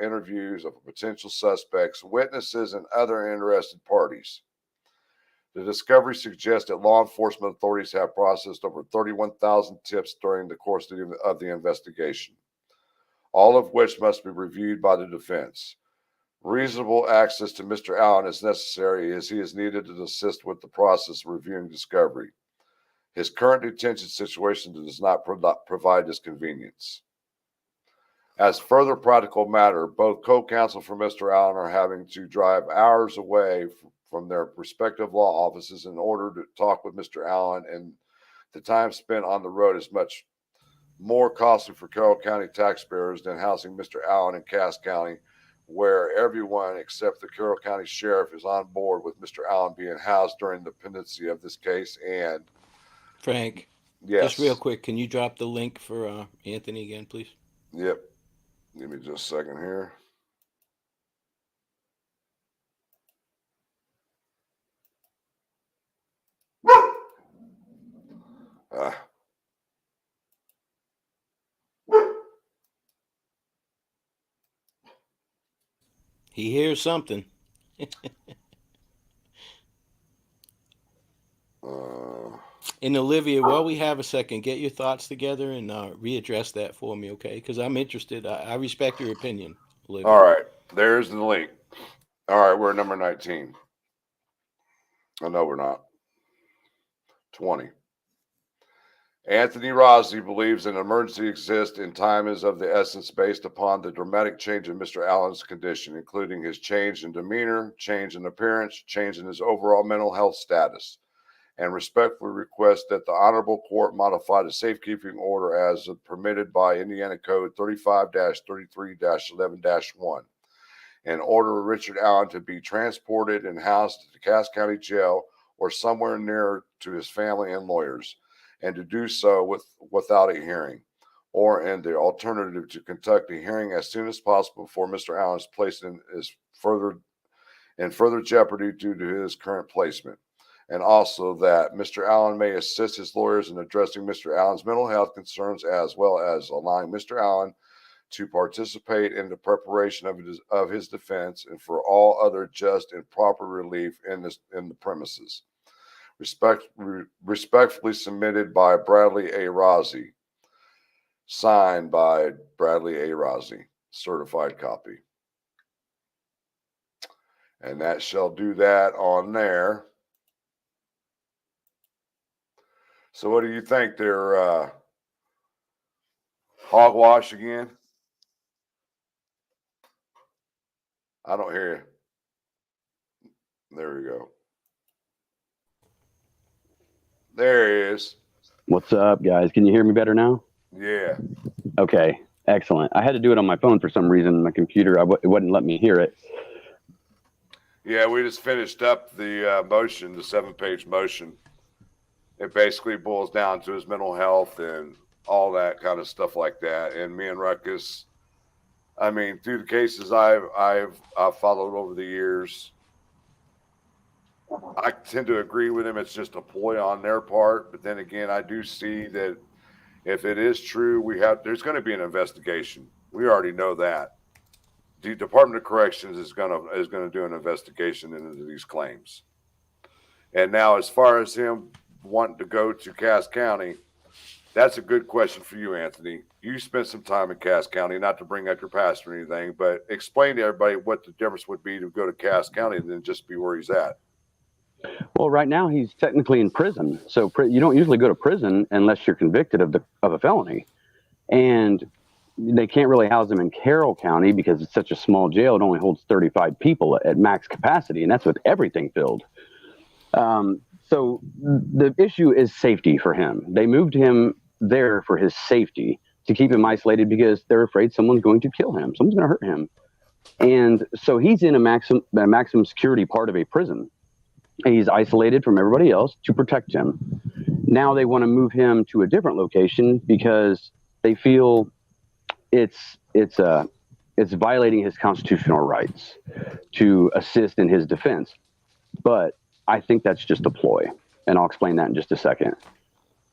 interviews of potential suspects, witnesses, and other interested parties. The discovery suggests that law enforcement authorities have processed over 31,000 tips during the course of the investigation, all of which must be reviewed by the defense. Reasonable access to Mr. Allen is necessary as he is needed to assist with the process of reviewing discovery. His current detention situation does not provide this convenience. As further practical matter, both co-counsel for Mr. Allen are having to drive hours away from their respective law offices in order to talk with Mr. Allen, and the time spent on the road is much more costly for Carroll County taxpayers than housing Mr. Allen in Cass County, where everyone except the Carroll County Sheriff is on board with Mr. Allen being housed during the pendency of this case. And Frank, yes, just real quick, can you drop the link for Anthony again, please? Yep. Give me just a second here. He hears something. And Olivia, while we have a second, get your thoughts together and readdress that for me, okay? Because I'm interested. I respect your opinion, Olivia. All right. There's the link. All right. We're at number 19. Oh, no, we're not. 20. Anthony Rossi believes an emergency exists and time is of the essence based upon the dramatic change in Mr. Allen's condition, including his change in demeanor, change in appearance, change in his overall mental health status, and respectfully request that the Honorable Court modify the safekeeping order as permitted by Indiana Code 35-33-11-1 and order Richard Allen to be transported and housed at the Cass County Jail or somewhere near to his family and lawyers, and to do so without a hearing, or in the alternative to conduct a hearing as soon as possible before Mr. Allen is placed in further jeopardy due to his current placement. And also that Mr. Allen may assist his lawyers in addressing Mr. Allen's mental health concerns, as well as allowing Mr. Allen to participate in the preparation of his defense and for all other just and proper relief in the premises. Respectfully submitted by Bradley A. Rossi. Signed by Bradley A. Rossi. Certified copy. And that shall do that on there. So what do you think? They're hogwash again? I don't hear you. There we go. There he is. What's up, guys? Can you hear me better now? Yeah. Okay, excellent. I had to do it on my phone for some reason. My computer, it wouldn't let me hear it. Yeah, we just finished up the motion, the 7-page motion. It basically boils down to his mental health and all that kind of stuff like that. And me and Ruckus, I mean, through the cases I've followed over the years, I tend to agree with him. It's just a ploy on their part. But then again, I do see that if it is true, there's going to be an investigation. We already know that. The Department of Corrections is going to do an investigation into these claims. And now, as far as him wanting to go to Cass County, that's a good question for you, Anthony. You spent some time in Cass County, not to bring up your past or anything, but explain to everybody what the difference would be to go to Cass County and then just be where he's at. Well, right now he's technically in prison. So you don't usually go to prison unless you're convicted of a felony. And they can't really house him in Carroll County because it's such a small jail. It only holds 35 people at max capacity, and that's with everything filled. So the issue is safety for him. They moved him there for his safety. to keep him isolated because they're afraid someone's going to kill him. Someone's going to hurt him. And so he's in a maximum security part of a prison. He's isolated from everybody else to protect him. Now they want to move him to a different location because they feel it's violating his constitutional rights to assist in his defense. But I think that's just a ploy, and I'll explain that in just a second.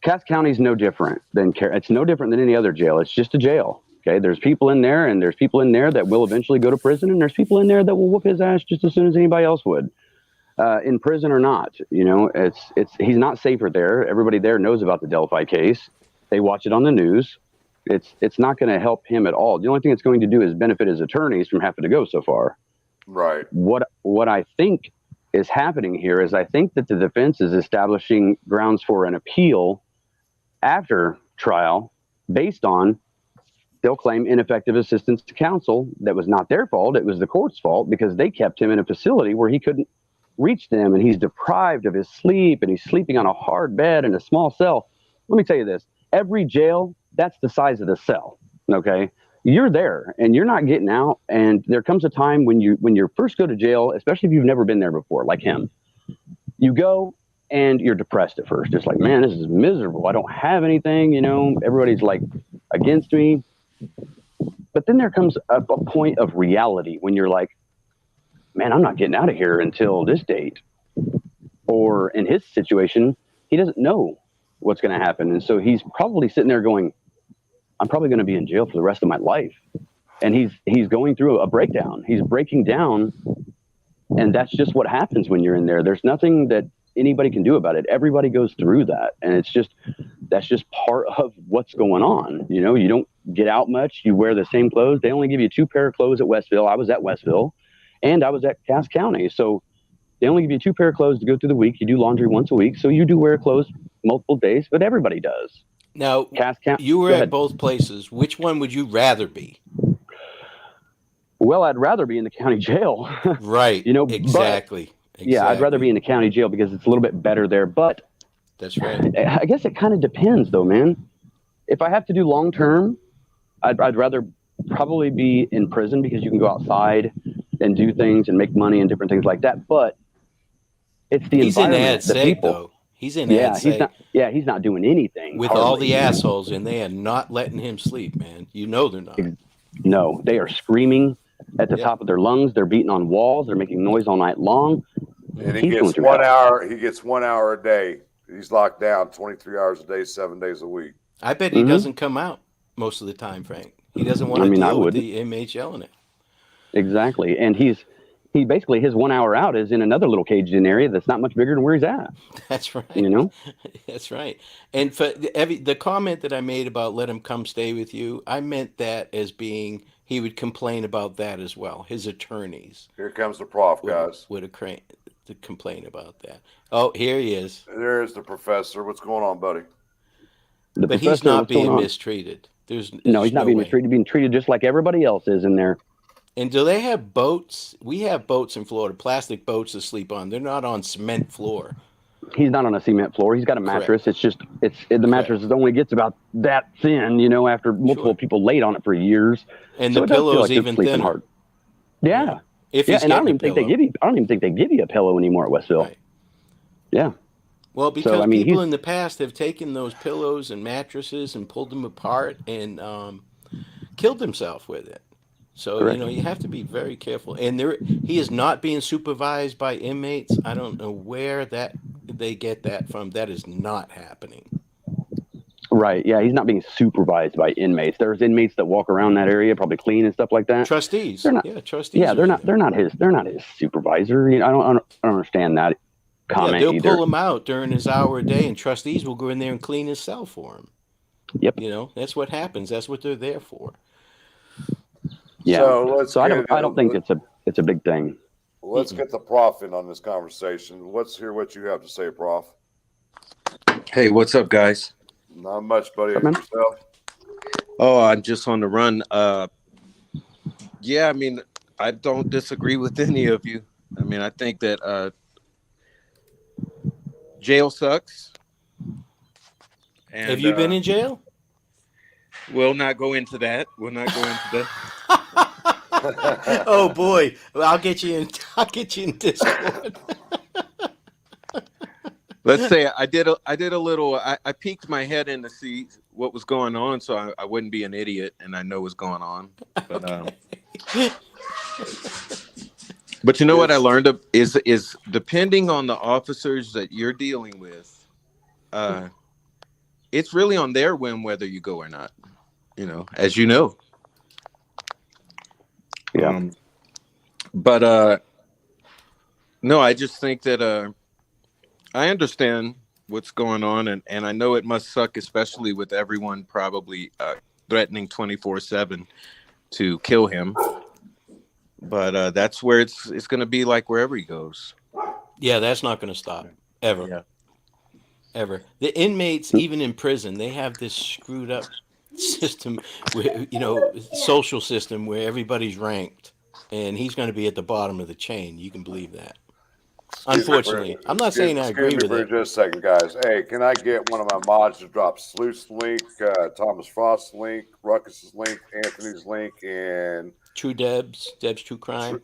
Cass County is no different than it's no different than any other jail. It's just a jail. Okay, there's people in there, and there's people in there that will eventually go to prison, and there's people in there that will whoop his ass just as soon as anybody else would, in prison or not. You know, he's not safer there. Everybody there knows about the Delphi case. They watch it on the news. It's not going to help him at all. The only thing it's going to do is benefit his attorneys from having to go so far. Right. What I think is happening here is I think that the defense is establishing grounds for an appeal after trial based on, they'll claim ineffective assistance to counsel. That was not their fault. It was the court's fault because they kept him in a facility where he couldn't reach them, and he's deprived of his sleep, and he's sleeping on a hard bed in a small cell. Let me tell you this. Every jail, that's the size of the cell. Okay. You're there and you're not getting out. And there comes a time when you first go to jail, especially if you've never been there before, like him, you go and you're depressed at first. It's like, man, this is miserable. I don't have anything, you know, everybody's like against me. But then there comes a point of reality when you're like, man, I'm not getting out of here until this date. Or in his situation, he doesn't know what's going to happen. And so he's probably sitting there going, I'm probably going to be in jail for the rest of my life. And he's going through a breakdown. He's breaking down. And that's just what happens when you're in there. There's nothing that anybody can do about it. Everybody goes through that. And that's just part of what's going on. You know, you don't get out much. You wear the same clothes. They only give you 2 pair of clothes at Westville. I was at Westville and I was at Cass County. So they only give you 2 pair of clothes to go through the week. You do laundry once a week. So you do wear clothes multiple days, but everybody does. Now, you were at both places. Which one would you rather be? Well, I'd rather be in the county jail. Right. You know, exactly. Yeah, I'd rather be in the county jail because it's a little bit better there. But that's right. I guess it kind of depends, though, man. If I have to do long term, I'd rather probably be in prison because you can go outside and do things and make money and different things like that. But it's the environment, the people. Though. He's in ad seg. He's not doing anything with all the assholes, and they are not letting him sleep, man. You know they're not. No, they are screaming at the top of their lungs. They're beating on walls. They're making noise all night long. And he gets 1 hour. He gets 1 hour a day. He's locked down 23 hours a day, 7 days a week. I bet he doesn't come out most of the time, Frank. He doesn't want to deal with the inmates yelling at him. Exactly, and he basically his 1 hour out is in another little caged in area that's not much bigger than where he's at. That's right. You know, that's right. And for the comment that I made about let him come stay with you, I meant that as being he would complain about that as well. His attorneys. Here comes the prof, guys. Would complain about that. Oh, here he is. There's the professor. What's going on, buddy? But he's not being mistreated. There's he's not being mistreated. Being treated just like everybody else is in there. And do they have boats? We have boats in Florida, plastic boats to sleep on. They're not on cement floor. He's not on a cement floor. He's got a mattress. Correct. The mattress only gets about that thin, you know, after multiple people laid on it for years. And so the pillow's even thinner. Hard. Yeah. And I don't even think they give you a pillow anymore at Westville. Right. Yeah. Well, because people in the past have taken those pillows and mattresses and pulled them apart and killed themselves with it. So, correct. You know, you have to be very careful. And he is not being supervised by inmates. I don't know where they get that from. That is not happening. Right. Yeah, he's not being supervised by inmates. There's inmates that walk around that area, probably clean and stuff like that. Trustees. Trustees. Yeah, they're not his supervisor. You know, I don't understand that comment they'll either. Pull him out during his hour a day, and trustees will go in there and clean his cell for him. Yep. You know, that's what happens. That's what they're there for. Yeah. So I don't think it's a big thing. Let's get the prof in on this conversation. Let's hear what you have to say, prof. Hey, what's up, guys? Not much, buddy. Yourself? Oh, I'm just on the run. Yeah, I mean, I don't disagree with any of you. I mean, I think that jail sucks. And, have you been in jail? We'll not go into that. We'll not go into that. Oh boy, well, I'll get you in. I'll get you in Discord. Let's say I did a little. I peeked my head in to see what was going on, so I wouldn't be an idiot, and I know what's going on. But but you know what I learned is depending on the officers that you're dealing with, it's really on their whim whether you go or not. You know, as you know. Yeah. But no, I just think that I understand what's going on, and I know it must suck, especially with everyone probably threatening 24/7 to kill him. But that's where it's going to be like wherever he goes. Yeah, that's not going to stop ever. Yeah. Ever. The inmates, even in prison, they have this screwed up system, where social system where everybody's ranked, and he's going to be at the bottom of the chain. You can believe that. Unfortunately, I'm not saying I agree with for it. just a second, guys. Hey, can I get one of my mods to drop Sleuth's link, Thomas Frost's link, Ruckus's link, Anthony's link, and True Deb's True Crime.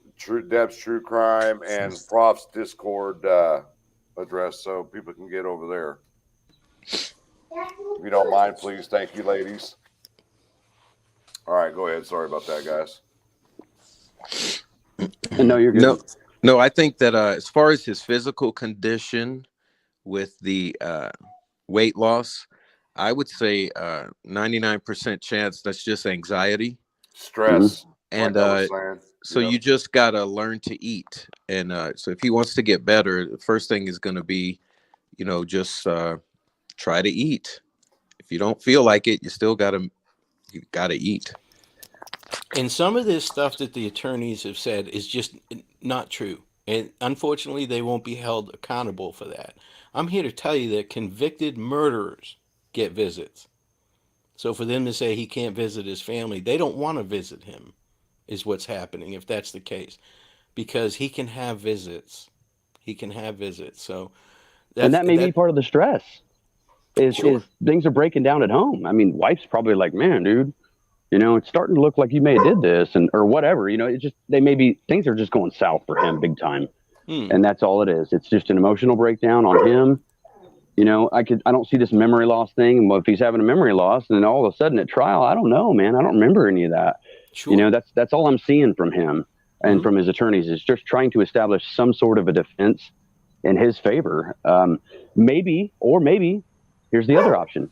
Deb's True Crime, and Prof's Discord address so people can get over there. If you don't mind, please. Thank you, ladies. All right, go ahead. Sorry about that, guys. No, you're good. No, I think that as far as his physical condition with the weight loss, I would say 99% chance that's just anxiety. Stress. And so Yep. you just got to learn to eat. And so if he wants to get better, the first thing is going to be, just try to eat. If you don't feel like it, you got to eat. And some of this stuff that the attorneys have said is just not true. And unfortunately, they won't be held accountable for that. I'm here to tell you that convicted murderers get visits. So for them to say he can't visit his family, they don't want to visit him, is what's happening, if that's the case. Because he can have visits. He can have visits. So and that may be part of the stress. Is things are breaking down at home. I mean, wife's probably like, man, dude, it's starting to look like you may have did this or whatever. It's just things are just going south for him big time. And that's all it is. It's just an emotional breakdown on him. I don't see this memory loss thing. Well, if he's having a memory loss and then all of a sudden at trial, I don't know, man. I don't remember any of that. Sure. That's all I'm seeing from him and from his attorneys is just trying to establish some sort of a defense in his favor. Maybe, here's the other option.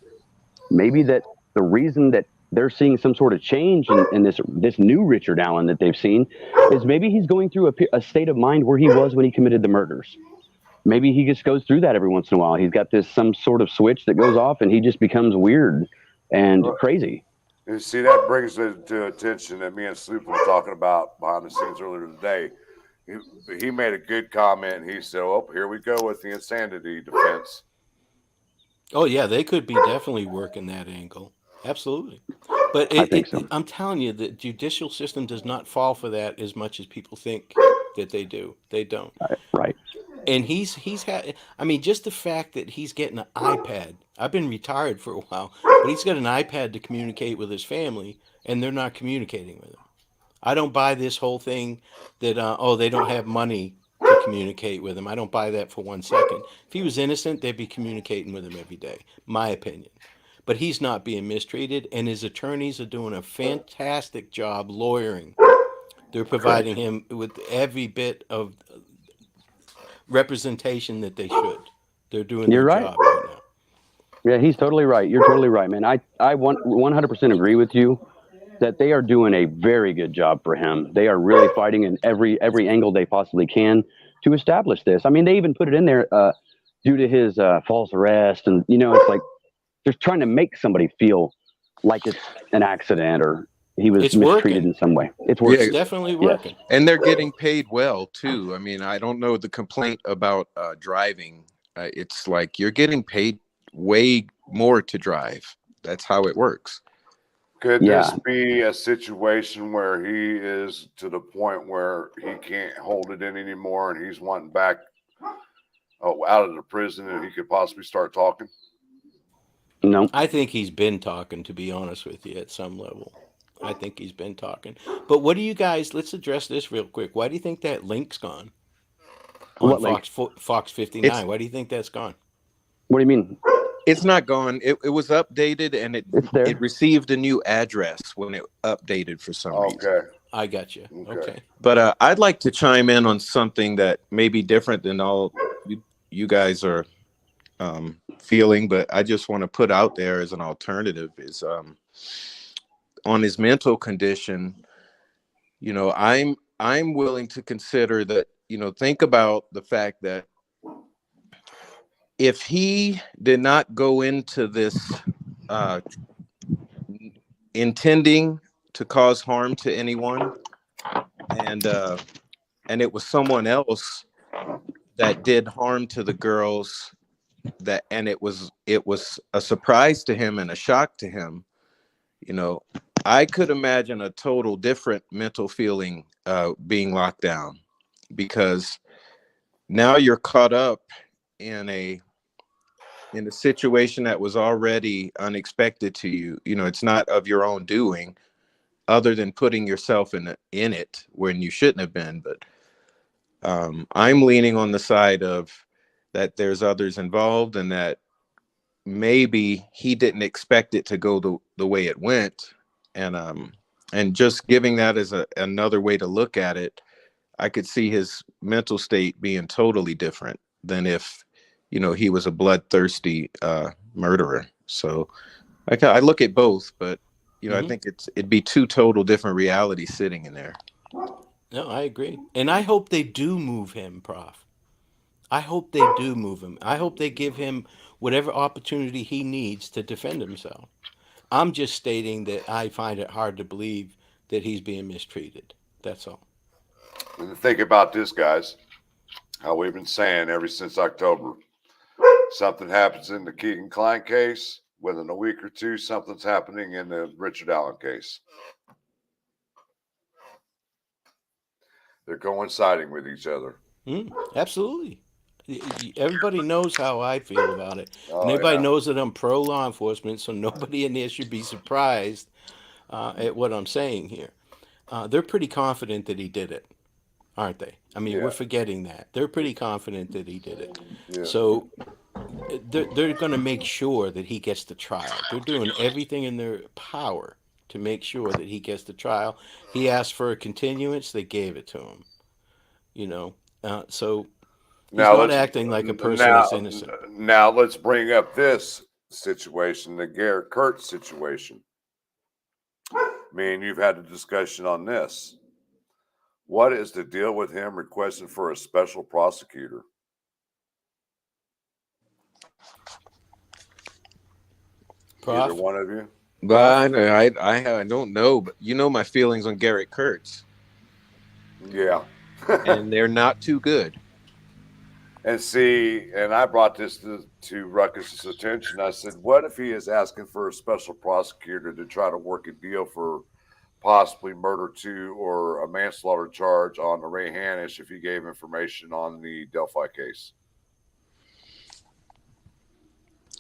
Maybe that the reason that they're seeing some sort of change in this new Richard Allen that they've seen is maybe he's going through a state of mind where he was when he committed the murders. Maybe he just goes through that every once in a while. He's got some sort of switch that goes off and he just becomes weird and crazy. You see, that brings it to attention that me and Sloop were talking about behind the scenes earlier today. He made a good comment. He said, "Oh, here we go with the insanity defense." Oh yeah, they could be definitely working that angle. Absolutely. But I think so. I'm telling you, the judicial system does not fall for that as much as people think that they do. They don't. Right. And he's had, just the fact that he's getting an iPad. I've been retired for a while, but he's got an iPad to communicate with his family, and they're not communicating with him. I don't buy this whole thing that, they don't have money to communicate with him. I don't buy that for 1 second. If he was innocent, they'd be communicating with him every day, my opinion. But he's not being mistreated, and his attorneys are doing a fantastic job lawyering. They're providing him with every bit of representation that they should. They're doing their job right now. Yeah, he's totally right. You're totally right, man. I 100% agree with you that they are doing a very good job for him. They are really fighting in every angle they possibly can to establish this. They even put it in there due to his false arrest, and it's like they're trying to make somebody feel like it's an accident or he was mistreated in some way. It's working. It's definitely working. Yes. And they're getting paid well too. I don't know the complaint about driving. It's like you're getting paid way more to drive. That's how it works. Could this be a situation where he is to the point where he can't hold it in anymore and he's wanting back out of the prison and he could possibly start talking? No. I think he's been talking, to be honest with you, at some level. I think he's been talking. But what do you guys? Let's address this real quick. Why do you think that link's gone on What link? Fox It's 59? Why do you think that's gone? What do you mean? it's not gone. It was updated and It's there. it received a new address when it updated for some reason. Okay. I got you. Okay. Okay. But I'd like to chime in on something that may be different than all you guys are feeling, but I just want to put out there as an alternative is on his mental condition. You know, I'm willing to consider that. You know, think about the fact that if he did not go into this intending to cause harm to anyone, and it was someone else that did harm to the girls, that and it was a surprise to him and a shock to him, you know, I could imagine a total different mental feeling being locked down, because now you're caught up in a situation that was already unexpected to you. You know, it's not of your own doing, other than putting yourself in it when you shouldn't have been. But I'm leaning on the side of that there's others involved, and that maybe he didn't expect it to go the way it went. And just giving that as another way to look at it, I could see his mental state being totally different than if, you know, he was a bloodthirsty murderer. So I look at both, but you know, I think it'd be two total different realities sitting in there. No, I agree. And I hope they do move him, Prof. I hope they do move him. I hope they give him whatever opportunity he needs to defend himself. I'm just stating that I find it hard to believe that he's being mistreated. That's all. And think about this, guys. How we've been saying ever since October. Something happens in the Keegan Klein case. Within a week or two, something's happening in the Richard Allen case. They're coinciding with each other. Absolutely. Everybody knows how I feel about it. Oh, And everybody yeah. knows that I'm pro law enforcement, so nobody in there should be surprised at what I'm saying here. They're pretty confident that he did it, aren't they? I mean, Yeah. we're forgetting that. They're pretty confident that he did it. Yeah. So they're going to make sure that he gets the trial. They're doing everything in their power to make sure that he gets the trial. He asked for a continuance, they gave it to him. You know, so he's Now not let's acting like a person now, that's innocent. now let's bring up this situation, the Garrett Kurtz situation. Me and you've had a discussion on this. What is the deal with him requesting for a special prosecutor? Prof? Either one of you? But I don't know, but you know my feelings on Garrett Kurtz, Yeah. and they're not too good. And see, and I brought this to Ruckus's attention. I said, what if he is asking for a special prosecutor to try to work a deal for possibly murder 2 or a manslaughter charge on the Ray Hannish if he gave information on the Delphi case?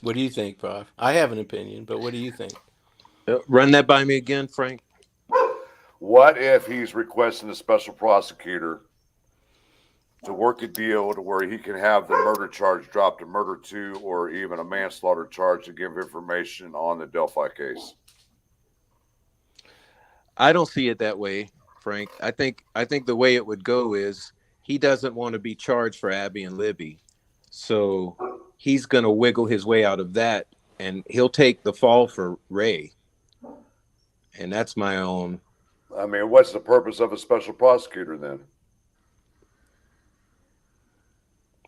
What do you think, Prof? I have an opinion, but what do you think? Run that by me again, Frank. What if he's requesting a special prosecutor to work a deal to where he can have the murder charge dropped to murder 2 or even a manslaughter charge to give information on the Delphi case? I don't see it that way, Frank. I think the way it would go is he doesn't want to be charged for Abby and Libby, so he's going to wiggle his way out of that, and he'll take the fall for Ray. And that's my own. I mean, what's the purpose of a special prosecutor then?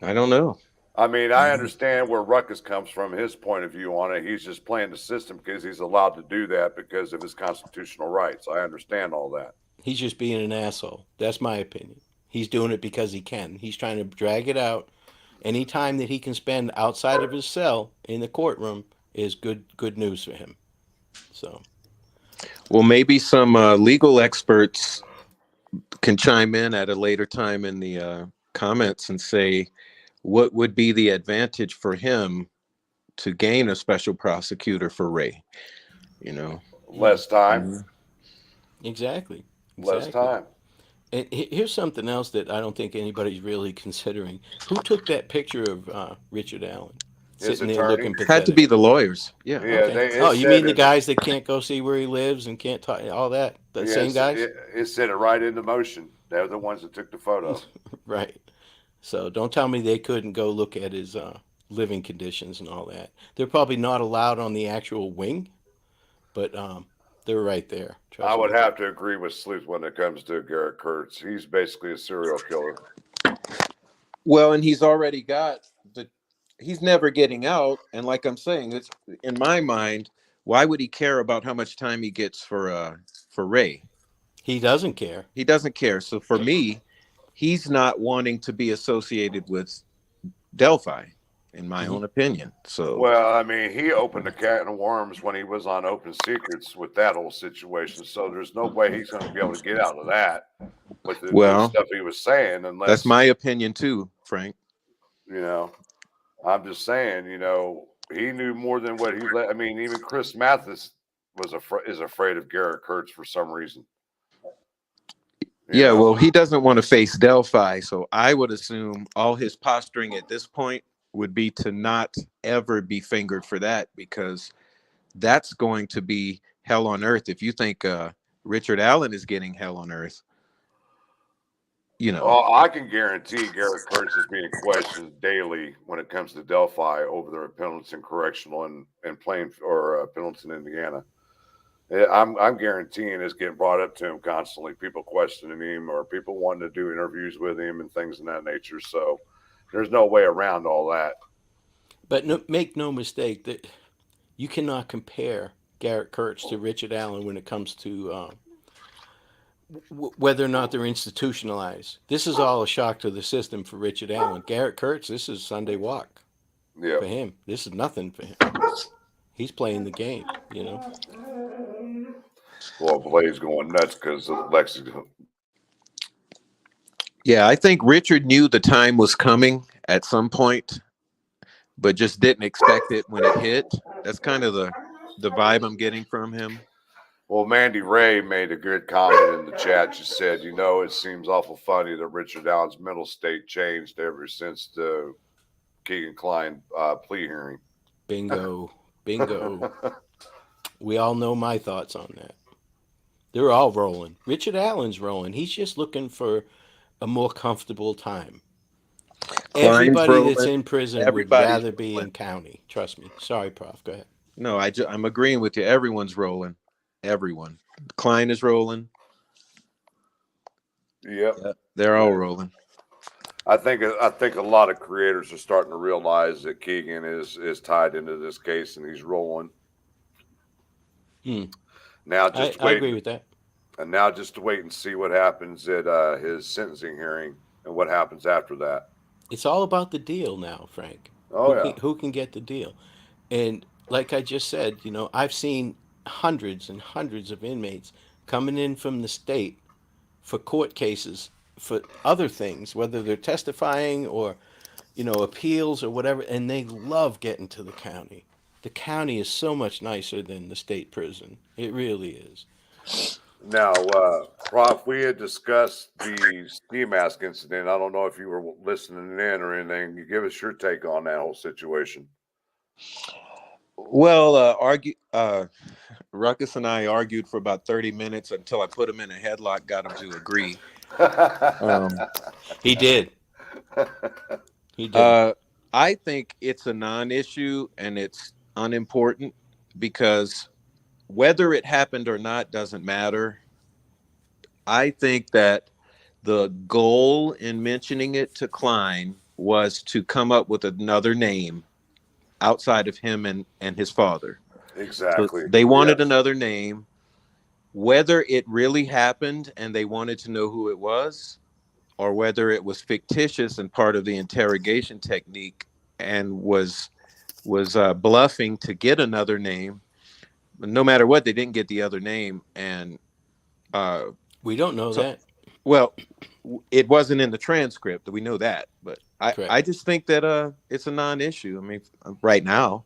I don't know. I mean, I understand where Ruckus comes from, his point of view on it. He's just playing the system because he's allowed to do that because of his constitutional rights. I understand all that. He's just being an asshole. That's my opinion. He's doing it because he can. He's trying to drag it out. Any time that he can spend outside of his cell in the courtroom is good news for him. So, Well, maybe some legal experts can chime in at a later time in the comments and say what would be the advantage for him gain a special prosecutor for Ray. You know, Less time. Exactly. Less Exactly. time. And here's something else that I don't think anybody's really considering. Who took that picture of Richard Allen His sitting there attorney. looking had to pathetic? be the lawyers. Yeah. Yeah, Okay. it Oh, you said mean the in guys that can't go see where he lives and can't talk, all that? The yeah, same guys? it said it right into motion. They're the ones that took the photo. Right. So don't tell me they couldn't go look at his living conditions and all that. They're probably not allowed on the actual wing, but they're right there. Trust I would me. have to agree with Sleuth when it comes to Garrett Kurtz. He's basically a serial killer. Well, and he's already got he's never getting out. And like I'm saying, it's in my mind, why would he care about how much time he gets for Ray? He doesn't care. He doesn't care. So for me, he's not wanting to be associated with Delphi, in my own opinion. So Well, I mean, he opened a can of worms when he was on Open Secrets with that whole situation. So there's no way he's going to be able to get out of that with the Well, stuff he was saying, unless that's my opinion too, Frank. you know. I'm just saying, he knew more than what he let. I mean, even Chris Mathis is afraid of Garrett Kurtz for some reason. Yeah, well, he doesn't want to face Delphi, so I would assume all his posturing at this point would be to not ever be fingered for that, because that's going to be hell on earth. If you think Richard Allen is getting hell on earth, Well, I can guarantee Garrett Kurtz is being questioned daily when it comes to Delphi over there at Pendleton Correctional and Plain or Pendleton, Indiana. I'm guaranteeing it's getting brought up to him constantly. People questioning him or people wanting to do interviews with him and things of that nature. So there's no way around all that. But make no mistake that you cannot compare Garrett Kurtz to Richard Allen when it comes to whether or not they're institutionalized. This is all a shock to the system for Richard Allen. Garrett Kurtz, this is Sunday walk Yeah. for him. This is nothing for him. He's playing the game, Well, Blaze going nuts because of Lexington. Yeah, I think Richard knew the time was coming at some point, but just didn't expect it when it hit. That's kind of the vibe I'm getting from him. Well, Mandy Ray made a good comment in the chat. She said, it seems awful funny that Richard Allen's mental state changed ever since the Keegan Klein plea hearing. Bingo. Bingo. We all know my thoughts on that. They're all rolling. Richard Allen's rolling. He's just looking for a more comfortable time. Everybody that's in prison would rather be in county. Trust me. Sorry, Prof. Go ahead. No, I'm agreeing with you. Everyone's rolling. Everyone. Klein is rolling. Yep. They're all rolling. I think a lot of creators are starting to realize that Keegan is tied into this case and he's rolling. Now I agree with that. And now just to wait and see what happens at his sentencing hearing and what happens after that. It's all about the deal now, Frank. Oh, Who can get the deal? And like I just said, I've seen hundreds and hundreds of inmates coming in from the state for court cases for other things, whether they're testifying or, appeals or whatever, and they love getting to the county. The county is so much nicer than the state prison. It really is. Now, Prof, we had discussed the ski mask incident. I don't know if you were listening in or anything. You give us your take on that whole situation. Well, Ruckus and I argued for about 30 minutes until I put him in a headlock, got him to agree. He did. He did. I think it's a non-issue and it's unimportant because whether it happened or not doesn't matter. I think that the goal in mentioning it to Klein was to come up with another name outside of him and his father. Exactly. So they wanted another name. Whether it really happened and they wanted to know who it was, or whether it was fictitious and part of the interrogation technique and was bluffing to get another name. No matter what, they didn't get the other name, and we don't know that. Well, it wasn't in the transcript. We know that, but I just think that it's a non-issue. I mean, right now.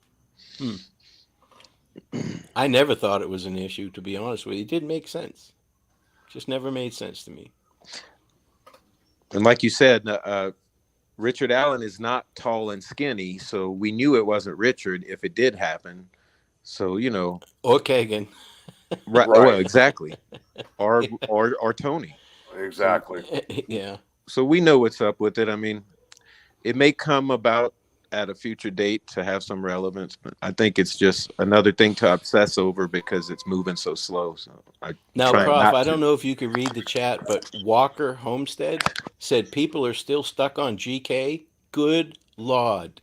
Hmm. I never thought it was an issue, to be honest with you. It didn't make sense. Just never made sense to me. And like you said, Richard Allen is not tall and skinny, so we knew it wasn't Richard if it did happen. So Or Kagan. right? Well, Right. exactly. Or Tony. So Exactly. Yeah. so we know what's up with it. I mean, it may come about at a future date to have some relevance, but I think it's just another thing to obsess over because it's moving so slow. So I Now, try Prof, not I to. don't know if you could read the chat, but Walker Homestead said people are still stuck on GK. Good Lord.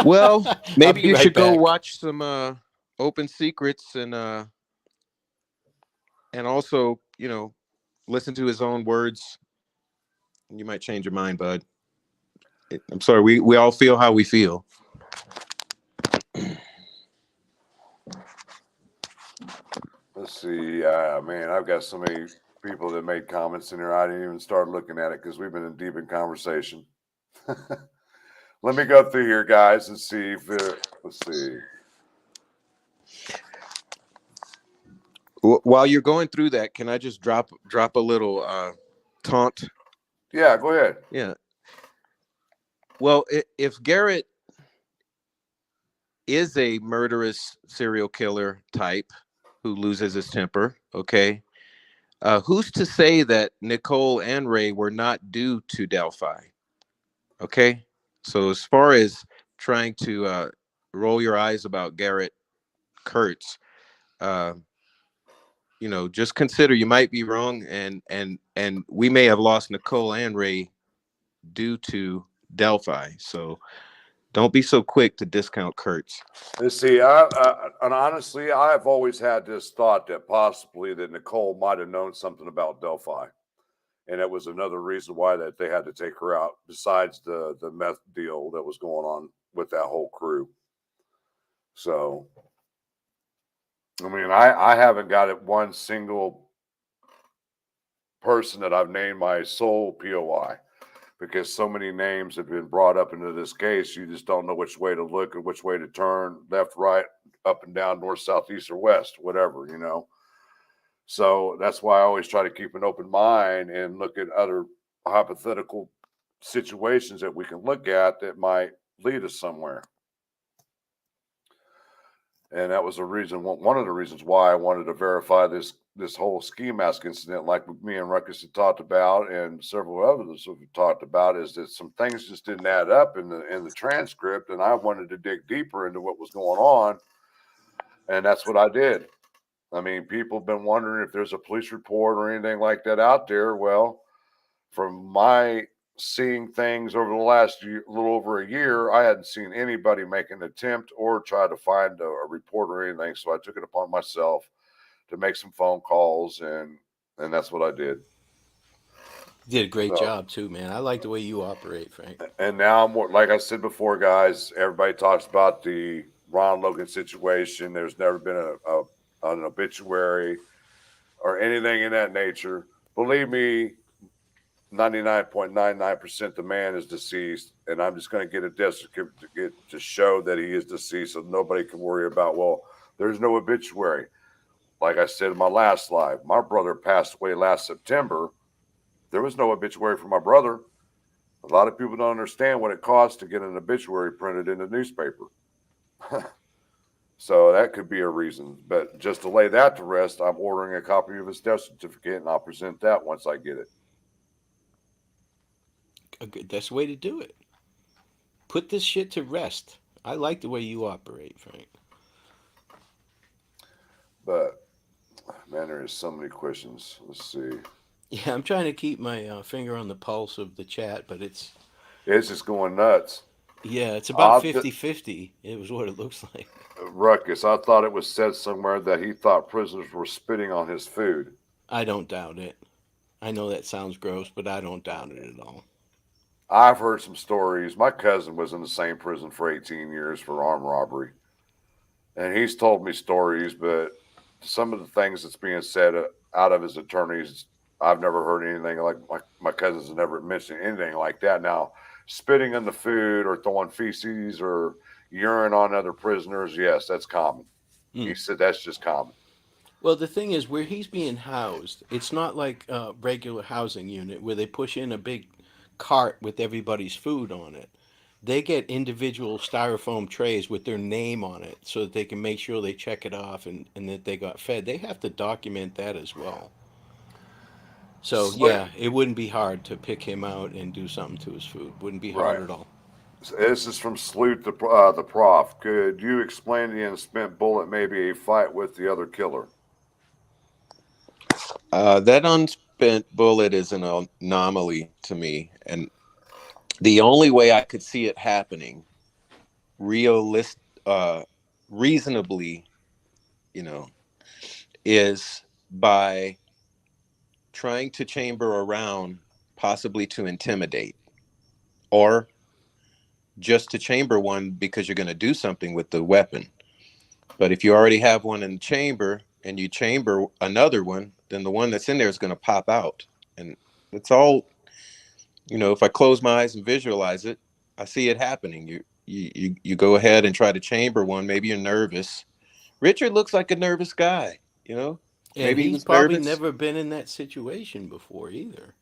Well, I'll maybe be you right should go back. watch some Open Secrets and also, listen to his own words. You might change your mind, bud. I'm sorry. We all feel how we feel. Let's see. Man, I've got so many people that made comments in here. I didn't even start looking at it because we've been in deep in conversation. Let me go through here, guys, and see if let's see. While you're going through that, can I just drop a little taunt? Yeah, go ahead. Yeah. Well, if Garrett is a murderous serial killer type who loses his temper, okay, who's to say that Nicole and Ray were not due to Delphi? Okay, so as far as trying to roll your eyes about Garrett Kurtz, uh, just consider you might be wrong, and we may have lost Nicole and Ray due to Delphi. So don't be so quick to discount Kurtz. Let's see. And honestly, I've always had this thought that possibly that Nicole might have known something about Delphi, and it was another reason why that they had to take her out. Besides the meth deal that was going on with that whole crew. So, I mean, I haven't got it one single person that I've named my sole POI because so many names have been brought up into this case. You just don't know which way to look or which way to turn, left, right, up and down, north, south, east, or west, whatever, So that's why I always try to keep an open mind and look at other hypothetical situations that we can look at that might lead us somewhere. And that was one of the reasons why I wanted to verify this whole ski mask incident, like me and Ruckus had talked about, and several others have talked about, is that some things just didn't add up in the transcript, and I wanted to dig deeper into what was going on, and that's what I did. I mean, people have been wondering if there's a police report or anything like that out there. Well, from my seeing things over the last little over a year, I hadn't seen anybody make an attempt or try to find a report or anything. So I took it upon myself to make some phone calls, and that's what I did. You did a great So, job, too, man. I like the way you operate, Frank. and now I'm more, like I said before, guys. Everybody talks about the Ron Logan situation. There's never been an obituary or anything in that nature. Believe me, 99.99% the man is deceased, and I'm just going to get a death certificate to show that he is deceased, so nobody can worry about, well, there's no obituary. Like I said in my last slide, my brother passed away last September. There was no obituary for my brother. A lot of people don't understand what it costs to get an obituary printed in the newspaper. So that could be a reason. But just to lay that to rest, I'm ordering a copy of his death certificate, and I'll present that once I get it. That's the way to do it. Put this shit to rest. I like the way you operate, Frank. But, man, there is so many questions. Let's see. Yeah, I'm trying to keep my finger on the pulse of the chat, but it's just going nuts. yeah, it's about 50-50. It was what it looks like. Ruckus, I thought it was said somewhere that he thought prisoners were spitting on his food. I don't doubt it. I know that sounds gross, but I don't doubt it at all. I've heard some stories. My cousin was in the same prison for 18 years for armed robbery. And he's told me stories, but some of the things that's being said out of his attorneys, I've never heard anything like my cousins have never mentioned anything like that. Now, spitting on the food or throwing feces or, urine on other prisoners, yes, that's common. He said that's just common. Well, the thing is, where he's being housed, it's not like a regular housing unit where they push in a big cart with everybody's food on it. They get individual styrofoam trays with their name on it so that they can make sure they check it off and that they got fed. They have to document that as well. So, yeah, it wouldn't be hard to pick him out and do something to his food. Wouldn't be hard Right. at all. This is from Sleuth the Prof. Could you explain the unspent bullet, maybe a fight with the other killer? That unspent bullet is an anomaly to me, and the only way I could see it happening, reasonably, is by trying to chamber around, possibly to intimidate, or just to chamber one because you're going to do something with the weapon. But if you already have one in the chamber and you chamber another one, then the one that's in there is going to pop out. And it's all, if I close my eyes and visualize it, I see it happening. You go ahead and try to chamber one. Maybe you're nervous. Richard looks like a nervous guy, And maybe he he's was probably nervous. never been in that situation before either.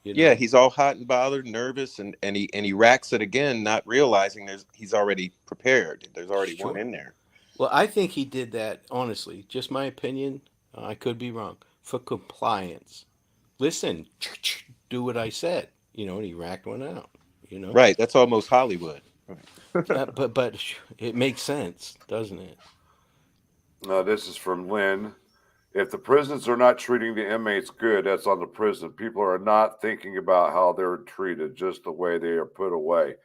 Yeah, he's all hot and bothered, nervous, and he racks it again, not realizing he's already prepared. There's already one Sure. in there. Well, I think he did that, honestly, just my opinion. I could be wrong. For compliance. Listen, do what I said. And he racked one out. Right, that's almost Hollywood. But it makes sense, doesn't it? This is from Lynn. If the prisons are not treating the inmates good, that's on the prison. People are not thinking about how they're treated, just the way they are put away.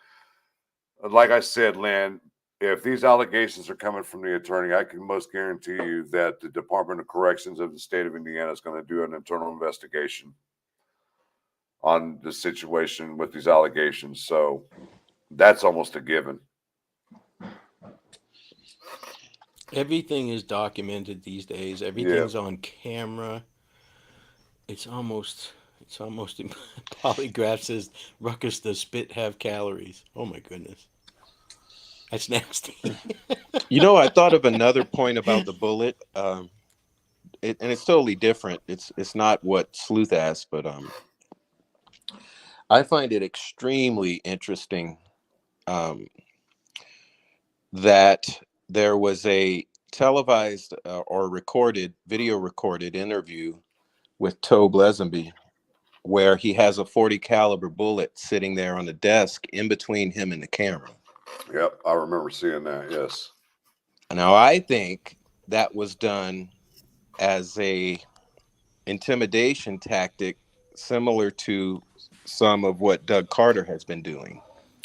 Like I said, Lynn, if these allegations are coming from the attorney, I can most guarantee you that the Department of Corrections of the state of Indiana is going to do an internal investigation on the situation with these allegations. So that's almost a given. Everything is documented these days. Everything's on camera. It's almost polygraph says Ruckus, does spit have calories? Oh my goodness. That's nasty. I thought of another point about the bullet. And it's totally different. It's not what Sleuth asked, but I find it extremely interesting that there was a televised or video recorded interview with Tobe Leazenby, where he has a 40 caliber bullet sitting there on the desk in between him and the camera. Yep, I remember seeing that. Yes. Now I think that was done as a intimidation tactic, similar to some of what Doug Carter has been doing.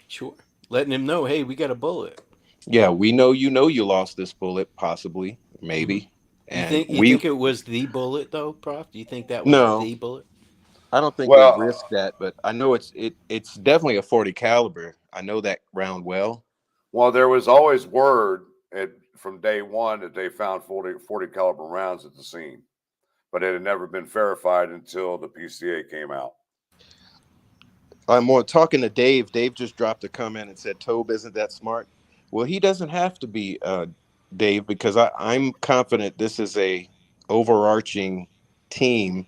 Sure. Letting him know, hey, we got a bullet. Yeah, we know you lost this bullet, possibly, maybe. Mm-hmm. And you think it was the bullet though, Prof? Do you think that was the bullet? I don't think they risked that, but I know it's definitely a 40 caliber. I know that round well. Well, there was always word from day one that they found 40 caliber rounds at the scene, but it had never been verified until the PCA came out. I'm more talking to Dave. Dave just dropped a comment and said, Tobe isn't that smart. Well, he doesn't have to be, Dave, because I'm confident this is a overarching team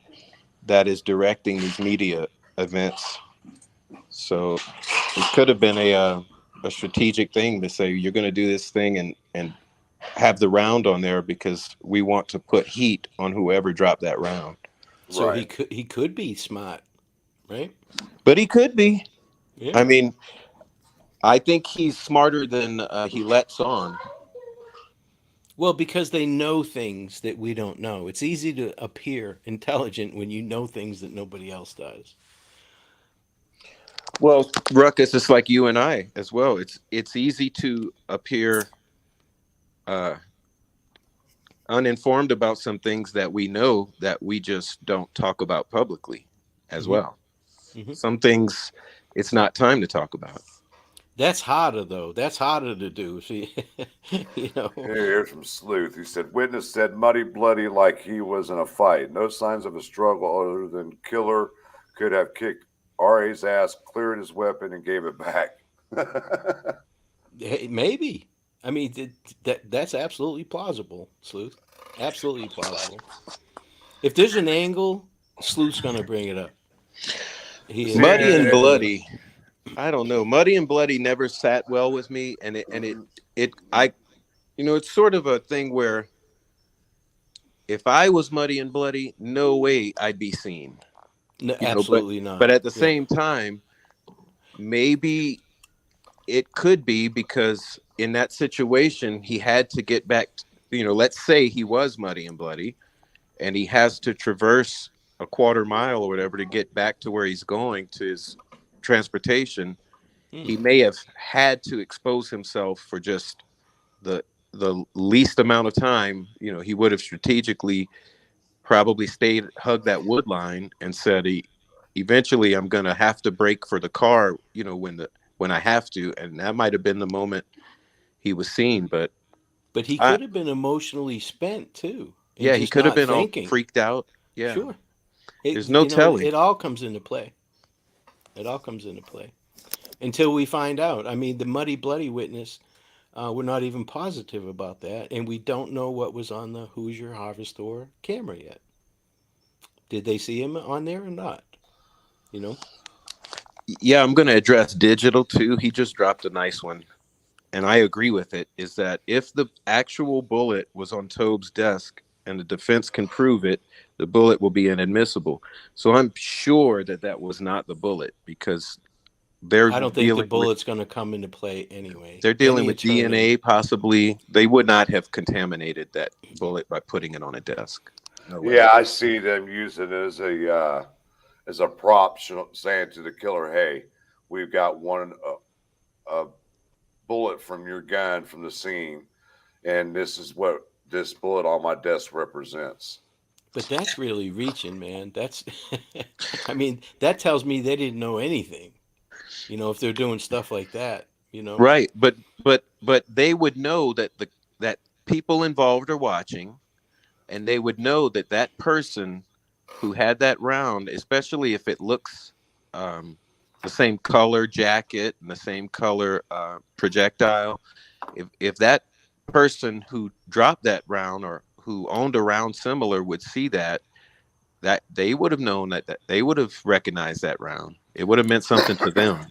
that is directing these media events. So it could have been a strategic thing to say, you're going to do this thing and have the round on there because we want to put heat on whoever dropped that round. So he could be smart, right? But he could be. Yeah. I mean, I think he's smarter than he lets on. Well, because they know things that we don't know. It's easy to appear intelligent when you know things that nobody else does. Well, Ruckus, it's like you and I as well. It's easy to appear uninformed about some things that we know that we just don't talk about publicly as well. Mm-hmm. Some things it's not time to talk about. That's harder, though. That's harder to do. See, Here's from Sleuth. He said, witness said muddy, bloody, like he was in a fight. No signs of a struggle other than killer could have kicked R.A.'s ass, cleared his weapon, and gave it back. Hey, maybe. I mean, that's absolutely plausible, Sleuth. Absolutely plausible. If there's an angle, Sleuth's gonna bring it up. He See, Muddy and is gonna. bloody. I don't know. Muddy and bloody never sat well with me, and I it's sort of a thing where if I was muddy and bloody, no way I'd be seen. No, You know, but absolutely not. but at the Yeah. same time, maybe it could be because in that situation he had to get back. Let's say he was muddy and bloody, and he has to traverse a quarter mile or whatever to get back to where he's going to his transportation. Hmm. He may have had to expose himself for just the the least amount of time. He would have strategically probably hugged that wood line and said, eventually I'm gonna have to brake for the car, when I have to, and that might have been the moment he was seen. But But he I could have been emotionally spent too, and yeah, he just could have not been all thinking. freaked out. Yeah, Sure. there's no telling. It all comes into play. It all comes into play until we find out. I mean, the muddy, bloody witness, we're not even positive about that, and we don't know what was on the Hoosier Harvestor camera yet. Did they see him on there or not? You know? Yeah, I'm going to address digital too. He just dropped a nice one, and I agree with it. Is that if the actual bullet was on Tobe's desk and the defense can prove it, the bullet will be inadmissible. So I'm sure that that was not the bullet, because they're I don't think the dealing with bullet's going to come into play anyway. they're dealing Any with attorney, DNA. Possibly they would not have contaminated that bullet by putting it on a desk. No way. Yeah, I see them using it as a prop, saying to the killer, "Hey, we've got one a bullet from your gun from the scene, and this is what this bullet on my desk represents." but that's really reaching, man. That's, I mean, that tells me they didn't know anything. If they're doing stuff like that, Right, but they would know that people involved are watching, and they would know that that person who had that round, especially if it looks the same color jacket and the same color projectile, if that person who dropped that round or who owned a round similar would see that they would have known that they would have recognized that round. It would have meant something to them.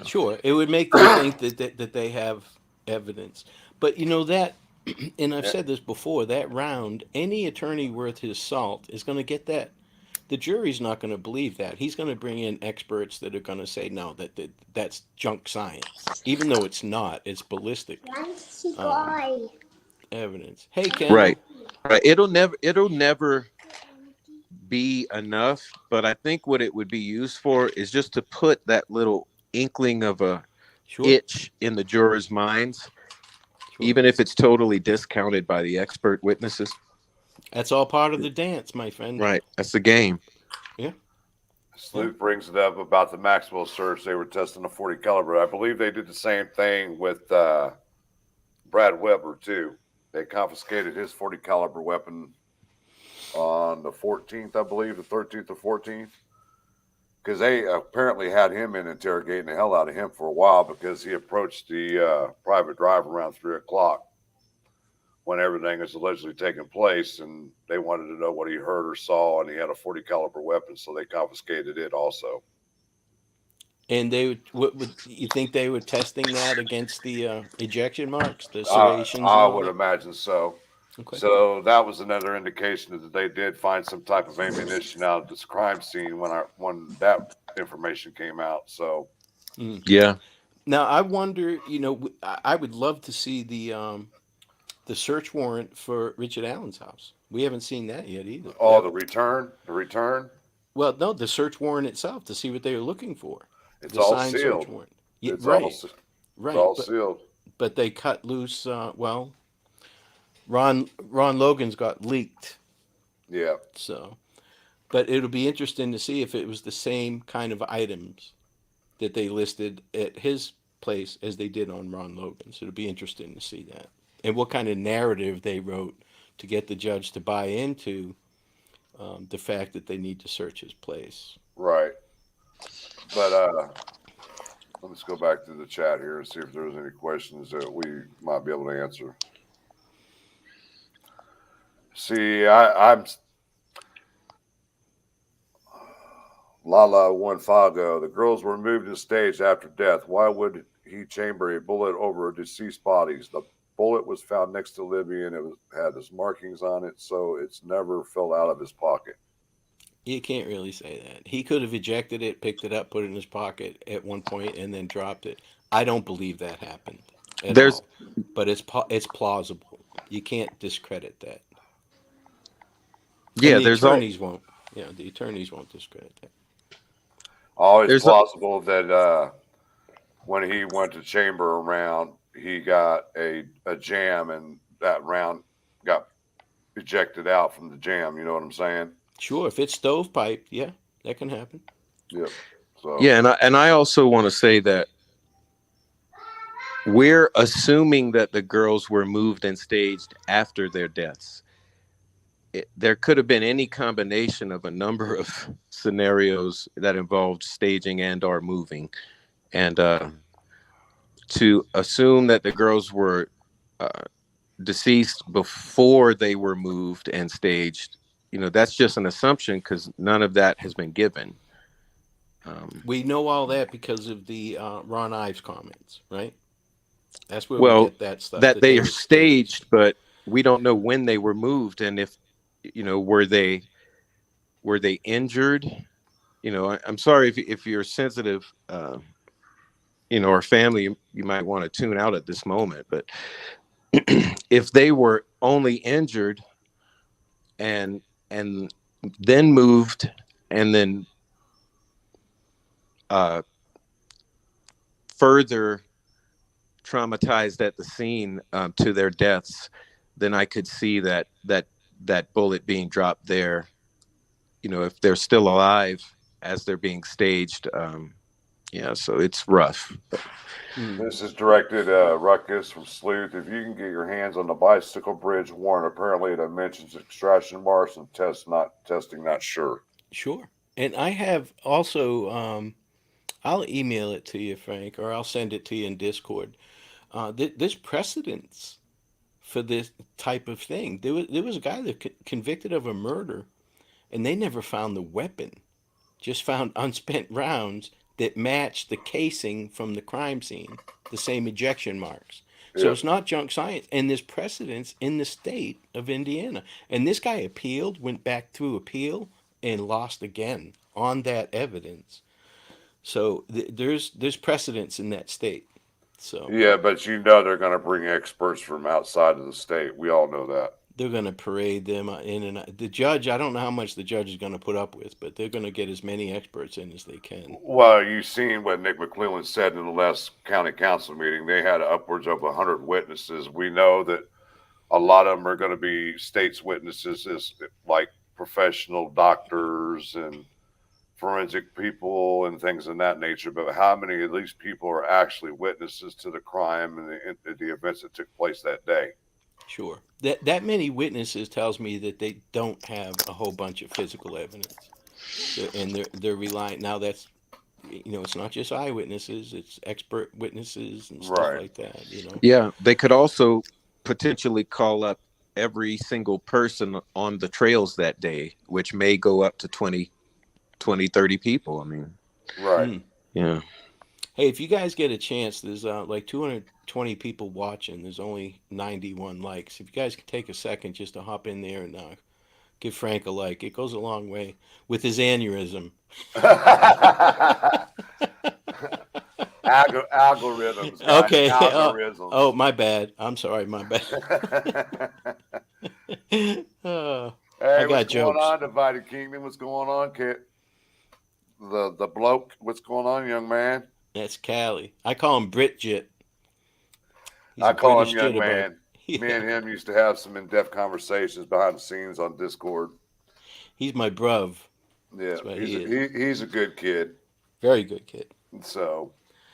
sure, it would make them think that they have evidence. But that, and I've Yeah, said this before, that round, any attorney worth his salt is going to get that. The jury's not going to believe that. He's going to bring in experts that are going to say, no, that's junk science. Even though it's not, it's ballistic um, evidence. Hey, Right. Kendall. Right. It'll never be enough, but I think what it would be used for is just to put that little inkling of a Sure, itch in the jurors' minds, sure. even if it's totally discounted by the expert witnesses. That's all part of the dance, my friend. Right. That's the game. Yeah, yeah. Sleuth brings it up about the Maxwell search. They were testing a 40 caliber. I believe they did the same thing with Brad Weber too. They confiscated his 40 caliber weapon on the 14th, I believe, the 13th or 14th, because they apparently had him in interrogating the hell out of him for a while because he approached the private drive around 3 o'clock when everything was allegedly taking place, and they wanted to know what he heard or saw, and he had a 40 caliber weapon, so they confiscated it also. And what would you think they were testing that against the ejection marks, the I, serrations, and I all would that? imagine so. Okay. So that was another indication that they did find some type of ammunition out at this crime scene when that information came out. So Mm. Yeah. Now I wonder. I would love to see the search warrant for Richard Allen's house. We haven't seen that yet either. oh, the return, Well, no, the search warrant itself to see what they were looking for. it's The all signed search sealed. warrant. Yeah, It's all right, it's right. all But sealed. they cut loose. Well, Ron Logan's got leaked. Yeah. So, but it'll be interesting to see if it was the same kind of items that they listed at his place as they did on Ron Logan's. It'll be interesting to see that and what kind of narrative they wrote to get the judge to buy into the fact that they need to search his place. Right. But Let's go back to the chat here and see if there's any questions that we might be able to answer. See, I'm Lala One Fago. The girls were moved and staged after death. Why would he chamber a bullet over deceased bodies? The bullet was found next to Libby and had his markings on it, so it's never fell out of his pocket. You can't really say that. He could have ejected it, picked it up, put it in his pocket at one point, and then dropped it. I don't believe that happened at There's all. But it's plausible. You can't discredit that. yeah, And the there's all attorneys won't. Yeah, the attorneys won't discredit that. Always There's plausible that when he went to chamber a round, he got a jam and that round got ejected out from the jam. You know what I'm saying? Sure, if it's stovepipe, yeah, that can happen. Yep. So yeah, and I also want to say that we're assuming that the girls were moved and staged after their deaths. There could have been any combination of a number of scenarios that involved staging and or moving, and to assume that the girls were deceased before they were moved and staged, that's just an assumption because none of that has been given. We know all that because of the Ron Ives comments, right? That's where we Well, get that stuff. that they are were staged, but we don't know when they were moved and if were they injured. I'm sorry if you're sensitive, or family, you might want to tune out at this moment, but if they were only injured and then moved and then further traumatized at the scene to their deaths, then I could see that bullet being dropped there. If they're still alive as they're being staged, so it's rough. this is directed Ruckus from Sleuth. If you can get your hands on the bicycle bridge warrant, apparently it mentions extraction marks and testing. Not sure. Sure. And I have also, I'll email it to you, Frank, or I'll send it to you in Discord. There's precedence for this type of thing. There was a guy that convicted of a murder, and they never found the weapon, just found unspent rounds that matched the casing from the crime scene, the same ejection marks. So Yeah. it's not junk science, and there's precedence in the state of Indiana. And this guy appealed, went back through appeal, and lost again on that evidence. So there's precedence in that state. So Yeah, but they're going to bring experts from outside of the state. We all know that. they're going to parade them in and out. The judge, I don't know how much the judge is going to put up with, but they're going to get as many experts in as they can. Well, you've seen what Nick McClellan said in the last county council meeting. They had upwards of 100 witnesses. We know that a lot of them are going to be state's witnesses, as like professional doctors and forensic people and things of that nature. But how many of these people are actually witnesses to the crime and the events that took place that day? Sure. That many witnesses tells me that they don't have a whole bunch of physical evidence, and they're relying. Now that's it's not just eyewitnesses; it's expert witnesses and stuff Right. like that. Yeah, they could also potentially call up every single person on the trails that day, which may go up to 20, 30 people. I mean, Right. Mm. yeah. Hey, if you guys get a chance, there's like 220 people watching. There's only 91 likes. If you guys could take a second just to hop in there and give Frank a like, it goes a long way with his aneurysm. Algorithms. Guys. Okay. Algorithms. Oh, my bad. I'm sorry. My bad. Hey, I got what's jokes. going on, Divided Kingdom? What's going on, Kit? The bloke. What's going on, young man? That's Callie. I call him Britjit. He's I a call him British young jitterbug. man. Me and him used to have some in-depth conversations behind the scenes on Discord. He's my bruv. Yeah, That's what he is. he's a good kid. Very good kid. So,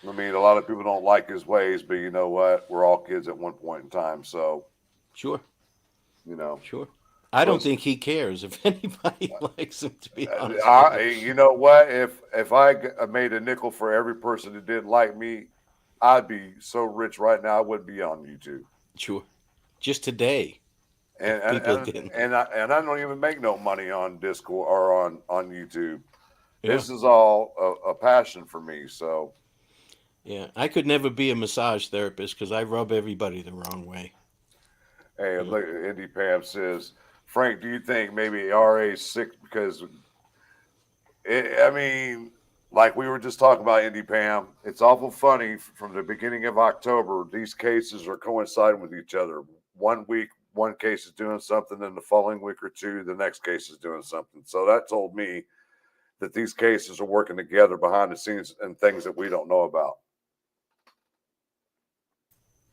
I mean, a lot of people don't like his ways, but you know what? We're all kids at one point in time. So, Sure. you know, Sure. I don't Was think he cares if anybody likes him, to be honest with I, you. you know what? If I made a nickel for every person that didn't like me, I'd be so rich right now. I wouldn't be on YouTube. Sure. Just today, And if and people and, didn't. and I don't even make no money on Discord or on YouTube. Yeah. This is all a passion for me. So, Yeah. I could never be a massage therapist because I rub everybody the wrong way. hey, Yeah. look, Indy Pam says, Frank, do you think maybe RA is sick because I mean, like we were just talking about Indy Pam, it's awful funny from the beginning of October. These cases are coinciding with each other. One week, one case is doing something, then the following week or two, the next case is doing something. So that told me that these cases are working together behind the scenes and things that we don't know about.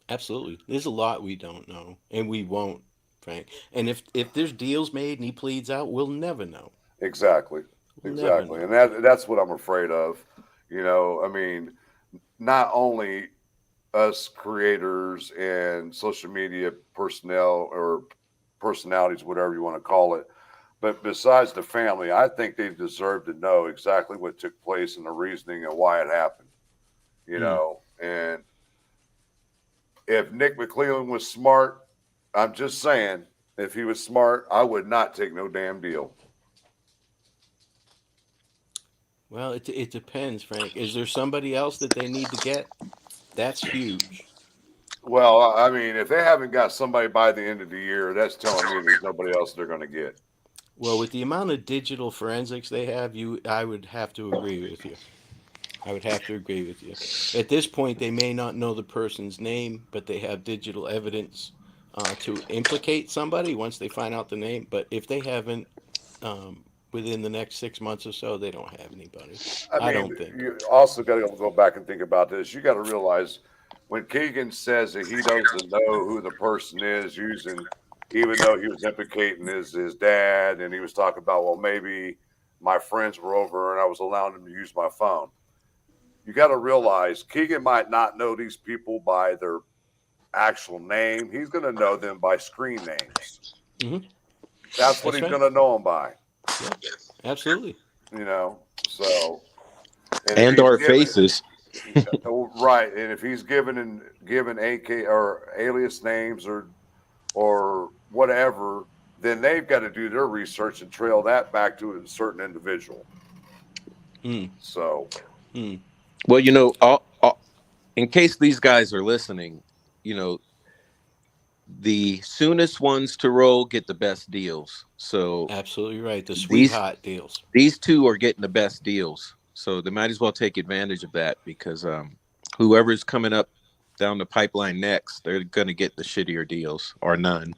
Absolutely. There's a lot we don't know, and we won't, Frank. And if there's deals made and he pleads out, we'll never know. Exactly. We'll never Exactly. know. And that's what I'm afraid of. I mean, not only us creators and social media personnel or personalities, whatever you want to call it, but besides the family, I think they deserve to know exactly what took place and the reasoning and why it happened. Mm. And if Nick McClellan was smart, I'm just saying, if he was smart, I would not take no damn deal. Well, it depends, Frank. Is there somebody else that they need to get? That's huge. Well, I mean, if they haven't got somebody by the end of the year, that's telling me there's nobody else they're going to get. Well, with the amount of digital forensics they have, I would have to agree with you. I would have to agree with you. At this point, they may not know the person's name, but they have digital evidence to implicate somebody once they find out the name. But if they haven't, within the next 6 months or so, they don't have anybody. I I mean, don't think. you also got to go back and think about this. You got to realize when Keegan says that he doesn't know who the person is using, even though he was implicating his dad, and he was talking about, well, maybe my friends were over and I was allowing them to use my phone. You got to realize Keegan might not know these people by their actual name. He's going to know them by screen names. Hmm. That's what That's he's right. going to know them by. Yeah, absolutely. So and if And he's our given faces. right, and if he's given AK or alias names or whatever, then they've got to do their research and trail that back to a certain individual. Mm, So mm. Well, in case these guys are listening, you know, the soonest ones to roll get the best deals. So Absolutely right. The these sweetheart deals. these two are getting the best deals. So they might as well take advantage of that because whoever's coming up down the pipeline next, they're going to get the shittier deals or none.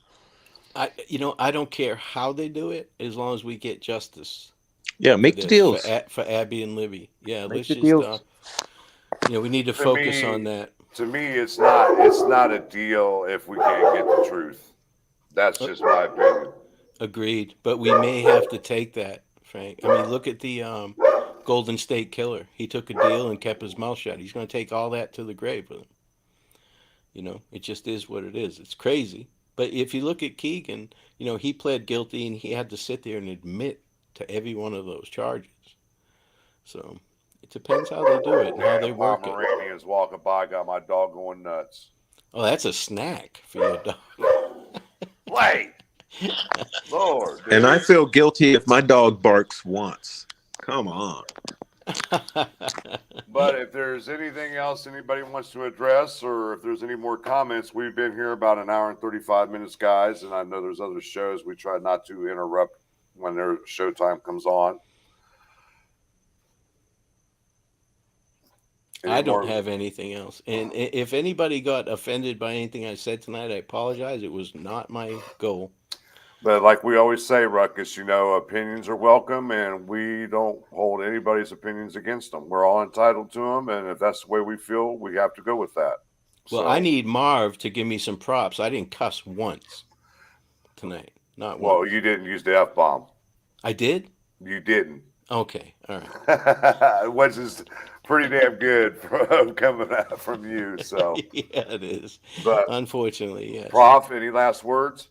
I don't care how they do it as long as we get justice Yeah, for make the this deals. for Abby and Libby. Yeah, Make let's the just deals. we need to to focus on me, that. it's not a deal if we can't get the truth. That's Uh, just my opinion. Agreed, but we may have to take that, Frank. I mean, look at the Golden State Killer. He took a deal and kept his mouth shut. He's going to take all that to the grave with him. It just is what it is. It's crazy. But if you look at Keegan, he pled guilty and he had to sit there and admit to every one of those charges. So it depends how they do it and how And they a work it. Pomeranian's walking by, got my dog going nuts. Oh, that's a snack for your dog. Wait, Lord, And I dude. feel guilty if my dog barks once. Come on. But if there's anything else anybody wants to address, or if there's any more comments, we've been here about an hour and 35 minutes, guys. And I know there's other shows. We try not to interrupt when their showtime comes on. I Any don't more? have anything else. And if anybody got offended by anything I said tonight, I apologize. It was not my goal. But like we always say, Ruckus, opinions are welcome, and we don't hold anybody's opinions against them. We're all entitled to them, and if that's the way we feel, we have to go with that. Well, I need Marv to give me some props. I didn't cuss once tonight. Not Well, once. you didn't use the F-bomb. I did? You didn't. Okay. All right. Which is pretty damn good from coming out from you. So, Yeah, it is. but Unfortunately, yes. Prof, any last words?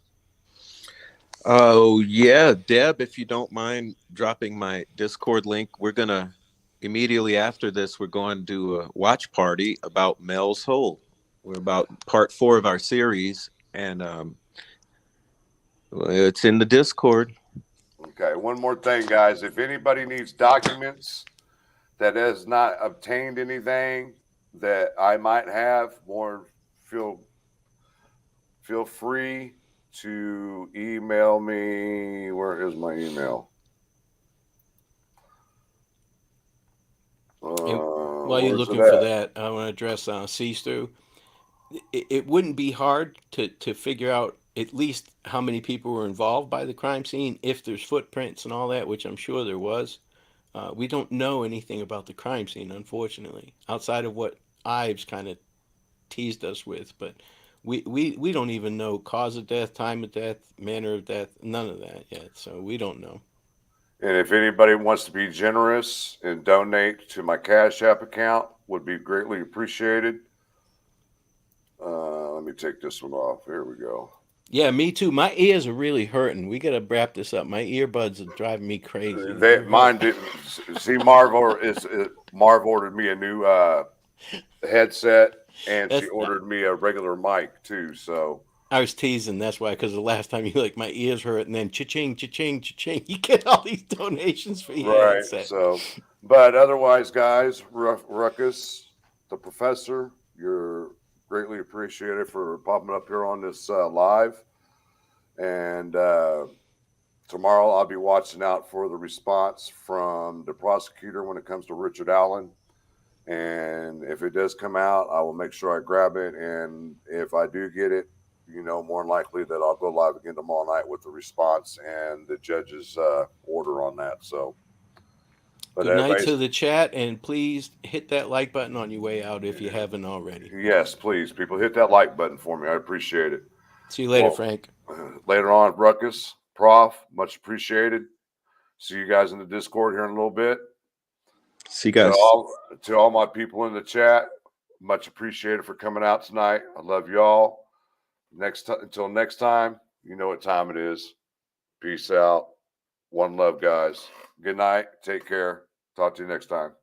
Oh yeah, Deb, if you don't mind dropping my Discord link, we're gonna immediately after this, we're going to a watch party about Mel's Hole. We're about part 4 of our series, and it's in the Discord. Okay, one more thing, guys. If anybody needs documents that has not obtained anything that I might have, feel free to email me. Where is my email? While you're Where's looking it for at? that, I want to address see-through. It wouldn't be hard to figure out at least how many people were involved by the crime scene if there's footprints and all that, which I'm sure there was. We don't know anything about the crime scene, unfortunately, outside of what Ives kind of teased us with. But we don't even know cause of death, time of death, manner of death, none of that yet. So we don't know. And if anybody wants to be generous and donate to my Cash App account, would be greatly appreciated. Let me take this one off. Here we go. Yeah, me too. My ears are really hurting. We gotta wrap this up. My earbuds are driving me crazy. Mine didn't. See, Marv ordered me a new headset, and she That's ordered me a regular mic too. So I was teasing. That's why, because the last time you like my ears hurt, and then cha-ching, cha-ching, cha-ching. You get all these donations for your right. headset. So, but otherwise, guys, Ruckus, the professor, you're greatly appreciated for popping up here on this live. And tomorrow I'll be watching out for the response from the prosecutor when it comes to Richard Allen. And if it does come out, I will make sure I grab it. And if I do get it, more than likely that I'll go live again tomorrow night with the response and the judge's order on that. So, but Good night to the chat, and please hit that like button on your way out if you haven't already. yes, please, people, hit that like button for me. I appreciate it. See you later, Well, Frank. Later on, Ruckus, Prof, much appreciated. See you guys in the Discord here in a little bit. See you guys. To all my people in the chat, much appreciated for coming out tonight. I love y'all. Until next time, you know what time it is. Peace out. One love, guys. Good night. Take care. Talk to you next time.